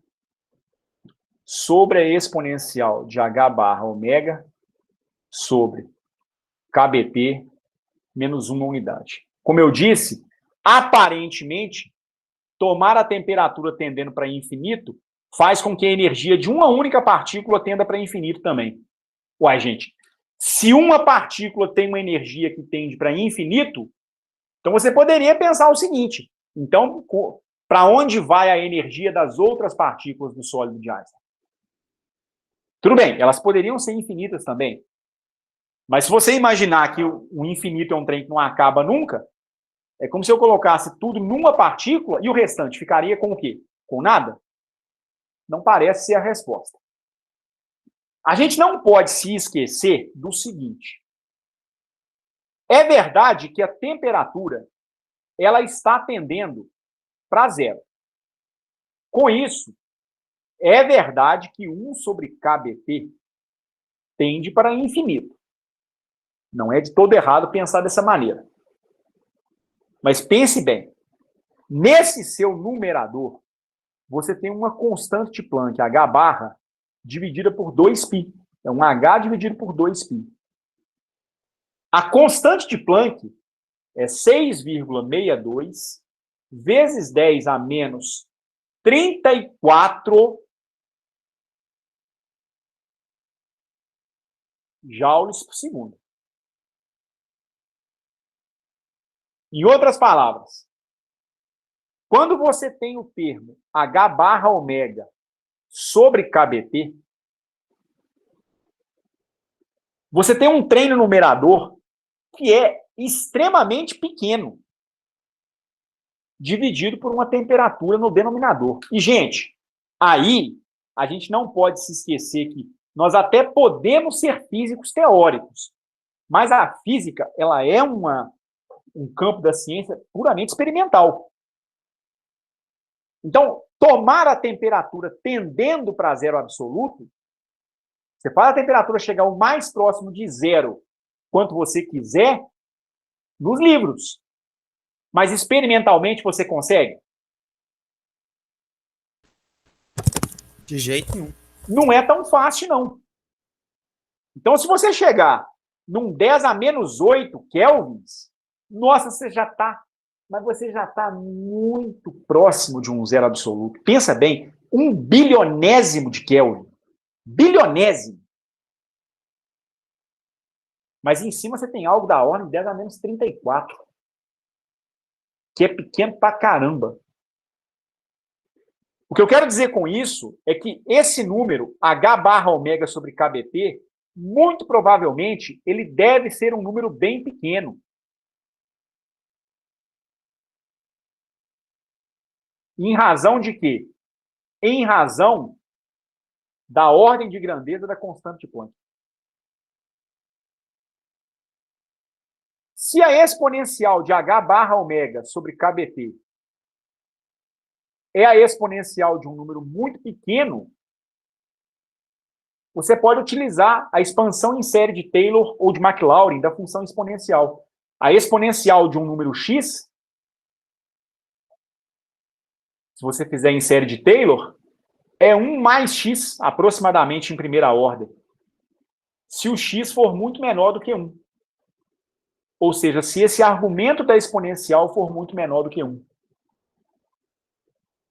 sobre a exponencial de H barra ômega sobre KBT menos 1 unidade. Como eu disse, aparentemente, tomar a temperatura tendendo para infinito faz com que a energia de uma única partícula tenda para infinito também. Uai, gente, se uma partícula tem uma energia que tende para infinito, então você poderia pensar o seguinte, então, para onde vai a energia das outras partículas do sólido de Einstein? Tudo bem, elas poderiam ser infinitas também. Mas se você imaginar que o infinito é um trem que não acaba nunca, é como se eu colocasse tudo numa partícula e o restante ficaria com o quê? Com nada? Não parece ser a resposta. A gente não pode se esquecer do seguinte. É verdade que a temperatura ela está tendendo para zero. Com isso, é verdade que 1 sobre KBT tende para infinito. Não é de todo errado pensar dessa maneira. Mas pense bem. Nesse seu numerador, você tem uma constante de Planck, H barra, dividida por 2π. É um H dividido por 2π. A constante de Planck é 6,62 vezes 10 a menos 34 joules por segundo. Em outras palavras, quando você tem o termo H barra ômega sobre KBT, você tem um trem no numerador que é extremamente pequeno. dividido por uma temperatura no denominador. E, gente, aí a gente não pode se esquecer que nós até podemos ser físicos teóricos, mas a física, ela é um campo da ciência puramente experimental. Então, tomar a temperatura tendendo para zero absoluto, você faz a temperatura chegar o mais próximo de zero quanto você quiser nos livros. Mas experimentalmente você consegue? De jeito nenhum. Não é tão fácil, não. Então, se você chegar num 10 a menos 8 kelvins, nossa, mas você já está muito próximo de um zero absoluto. Pensa bem, 1 bilionésimo de Kelvin. Bilionésimo. Mas em cima você tem algo da ordem de 10 a menos 34. Que é pequeno pra caramba. O que eu quero dizer com isso é que esse número, H barra ômega sobre KBT, muito provavelmente, ele deve ser um número bem pequeno. Em razão de quê? Em razão da ordem de grandeza da constante de Planck. Se a exponencial de H barra ômega sobre KBT é a exponencial de um número muito pequeno, você pode utilizar a expansão em série de Taylor ou de Maclaurin da função exponencial. A exponencial de um número x, se você fizer em série de Taylor, é 1 mais x, aproximadamente em primeira ordem. Se o x for muito menor do que 1. Ou seja, se esse argumento da exponencial for muito menor do que 1.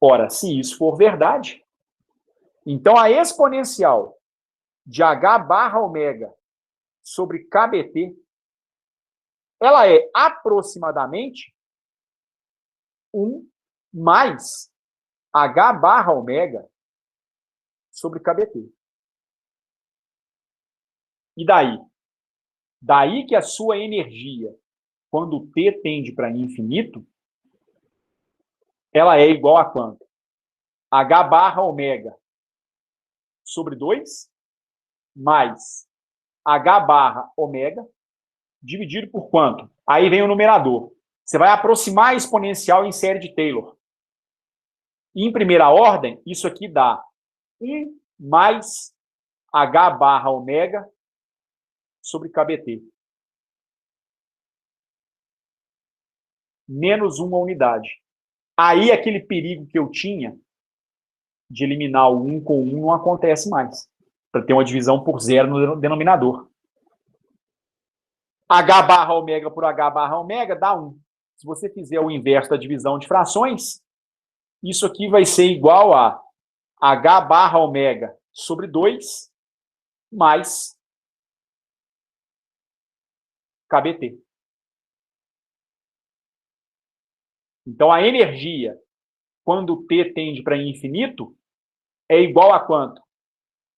Ora, se isso for verdade, então a exponencial de H barra ômega sobre KBT, ela é aproximadamente 1 mais H barra ômega sobre KBT. E daí? Daí que a sua energia, quando T tende para infinito, ela é igual a quanto? H barra ômega sobre 2 mais H barra ômega dividido por quanto? Aí vem o numerador. Você vai aproximar a exponencial em série de Taylor. E em primeira ordem, isso aqui dá 1 mais H barra ômega sobre KBT. Menos uma unidade. Aí aquele perigo que eu tinha de eliminar o 1 com 1 não acontece mais. Para ter uma divisão por zero no denominador. H barra ômega por H barra ômega dá 1. Se você fizer o inverso da divisão de frações, isso aqui vai ser igual a H barra ômega sobre 2 mais KBT. Então, a energia, quando T tende para infinito, é igual a quanto?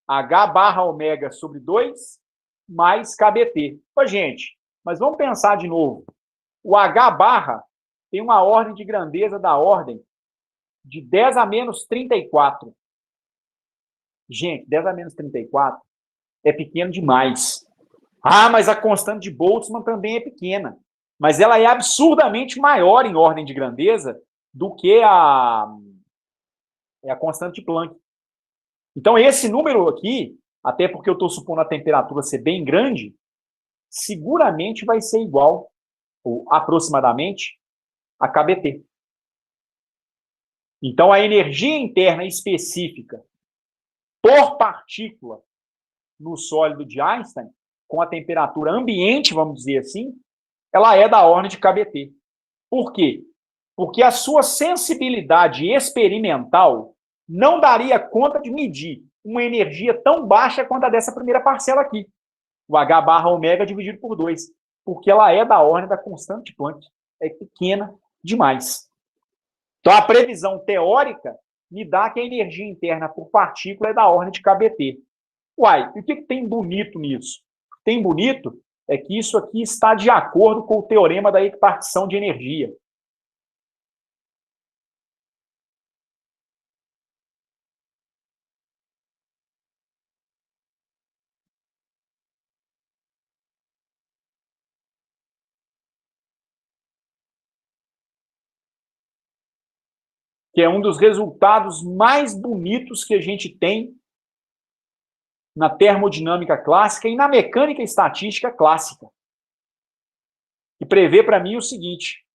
H barra ômega sobre 2 mais KBT. Ô, gente, mas vamos pensar de novo. O H barra tem uma ordem de grandeza da ordem de 10 a menos 34. Gente, 10 a menos 34 é pequeno demais. Ah, mas a constante de Boltzmann também é pequena. Mas ela é absurdamente maior em ordem de grandeza do que a constante de Planck. Então, esse número aqui, até porque eu estou supondo a temperatura ser bem grande, seguramente vai ser igual, ou aproximadamente, a KBT. Então, a energia interna específica por partícula no sólido de Einstein, com a temperatura ambiente, vamos dizer assim, ela é da ordem de KBT. Por quê? Porque a sua sensibilidade experimental não daria conta de medir uma energia tão baixa quanto a dessa primeira parcela aqui, o H barra ômega dividido por 2, porque ela é da ordem da constante de Planck, é pequena demais. Então, a previsão teórica me dá que a energia interna por partícula é da ordem de KBT. Uai, e o que tem bonito nisso? O que tem bonito é que isso aqui está de acordo com o teorema da equipartição de energia. que é um dos resultados mais bonitos que a gente tem na termodinâmica clássica e na mecânica estatística clássica. E prevê para mim o seguinte: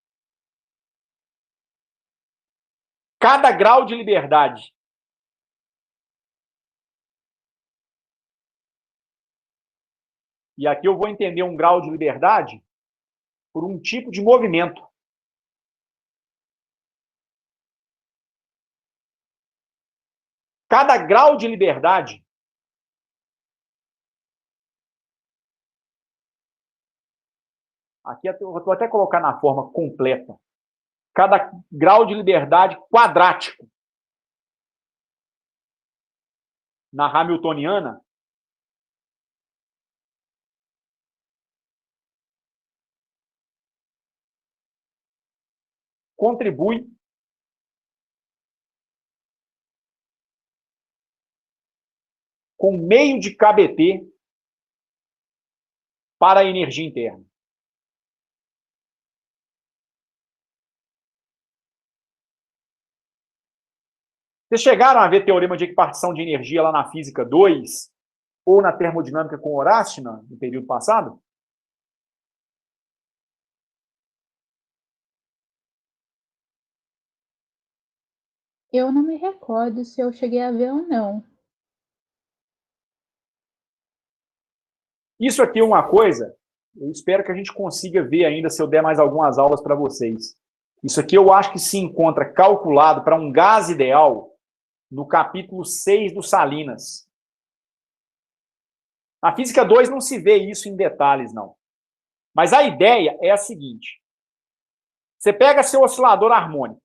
cada grau de liberdade e aqui eu vou entender um grau de liberdade por um tipo de movimento. Cada grau de liberdade aqui eu vou até colocar na forma completa. Cada grau de liberdade quadrático na hamiltoniana contribui com meio de kBt para a energia interna. Vocês chegaram a ver teorema de equipartição de energia lá na Física 2 ou na termodinâmica com Horácio no período passado? Eu não me recordo se eu cheguei a ver ou não. Isso aqui é uma coisa, eu espero que a gente consiga ver ainda se eu der mais algumas aulas para vocês. Isso aqui eu acho que se encontra calculado para um gás ideal no capítulo 6 do Salinas. Na Física 2 não se vê isso em detalhes, não. Mas a ideia é a seguinte: você pega seu oscilador harmônico.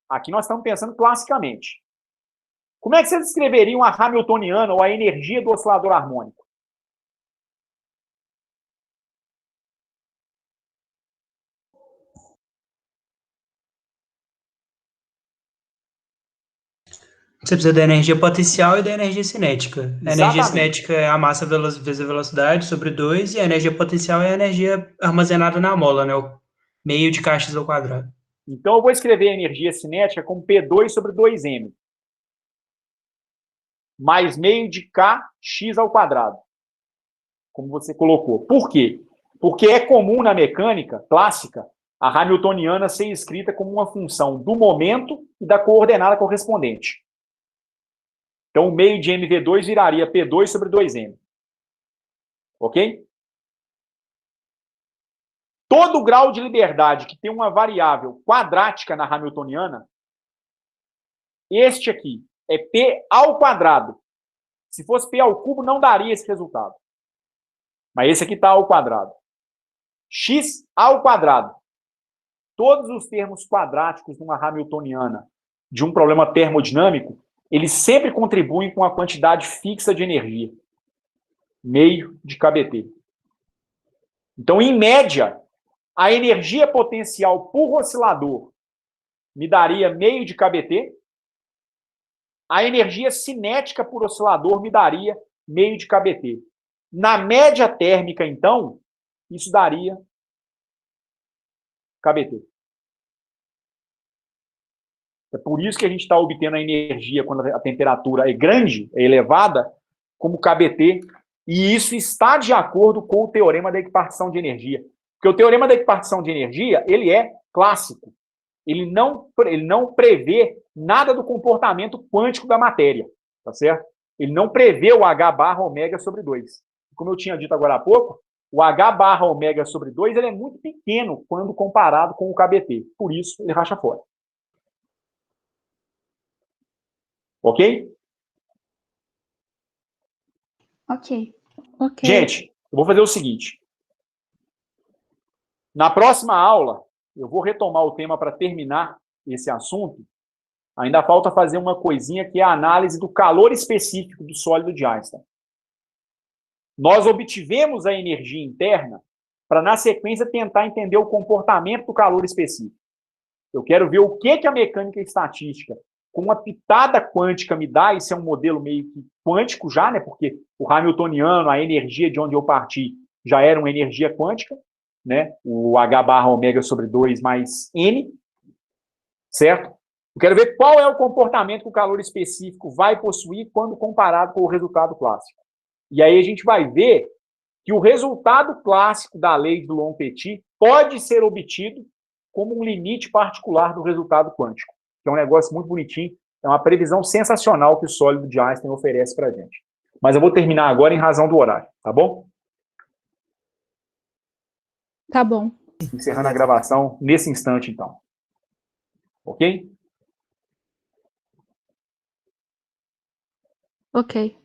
Aqui nós estamos pensando classicamente. Como é que vocês descreveriam a hamiltoniana ou a energia do oscilador harmônico? Você precisa da energia potencial e da energia cinética. A energia cinética é a massa vezes a velocidade sobre 2, e a energia potencial é a energia armazenada na mola, né? O meio de kx ao quadrado. Então eu vou escrever a energia cinética como P2 sobre 2m. Mais meio de kx ao quadrado. Como você colocou. Por quê? Porque é comum na mecânica clássica a hamiltoniana ser escrita como uma função do momento e da coordenada correspondente. Então, o meio de mv2 viraria P2 sobre 2m. Ok? Todo grau de liberdade que tem uma variável quadrática na hamiltoniana, este aqui é P ao quadrado. Se fosse P ao cubo, não daria esse resultado. Mas esse aqui está ao quadrado. X ao quadrado. Todos os termos quadráticos numa hamiltoniana de um problema termodinâmico, eles sempre contribuem com a quantidade fixa de energia. Meio de kBt. Então, em média, a energia potencial por oscilador me daria meio de kBt. A energia cinética por oscilador me daria meio de kBt. Na média térmica, então, isso daria kBt. É por isso que a gente está obtendo a energia quando a temperatura é grande, é elevada, como kBt, e isso está de acordo com o teorema da equipartição de energia. Porque o teorema da equipartição de energia, ele é clássico. Ele não prevê nada do comportamento quântico da matéria, tá certo? Ele não prevê o H barra ômega sobre 2. Como eu tinha dito agora há pouco, o H barra ômega sobre 2 ele é muito pequeno quando comparado com o kBt. Por isso, ele racha fora. Ok? Ok. Gente, eu vou fazer o seguinte. Na próxima aula, eu vou retomar o tema para terminar esse assunto. Ainda falta fazer uma coisinha que é a análise do calor específico do sólido de Einstein. Nós obtivemos a energia interna para, na sequência, tentar entender o comportamento do calor específico. Eu quero ver o que a mecânica estatística com uma pitada quântica me dá. Isso é um modelo meio que quântico já, né? Porque o hamiltoniano, a energia de onde eu parti, já era uma energia quântica. né? O H barra ômega sobre 2 mais N, certo? Eu quero ver qual é o comportamento que o calor específico vai possuir quando comparado com o resultado clássico. E aí a gente vai ver que o resultado clássico da lei do LOMPETIT pode ser obtido como um limite particular do resultado quântico, que é um negócio muito bonitinho, é uma previsão sensacional que o sólido de Einstein oferece para a gente. Mas eu vou terminar agora em razão do horário, tá bom? Tá bom. Encerrando a gravação nesse instante, então. Ok? Ok.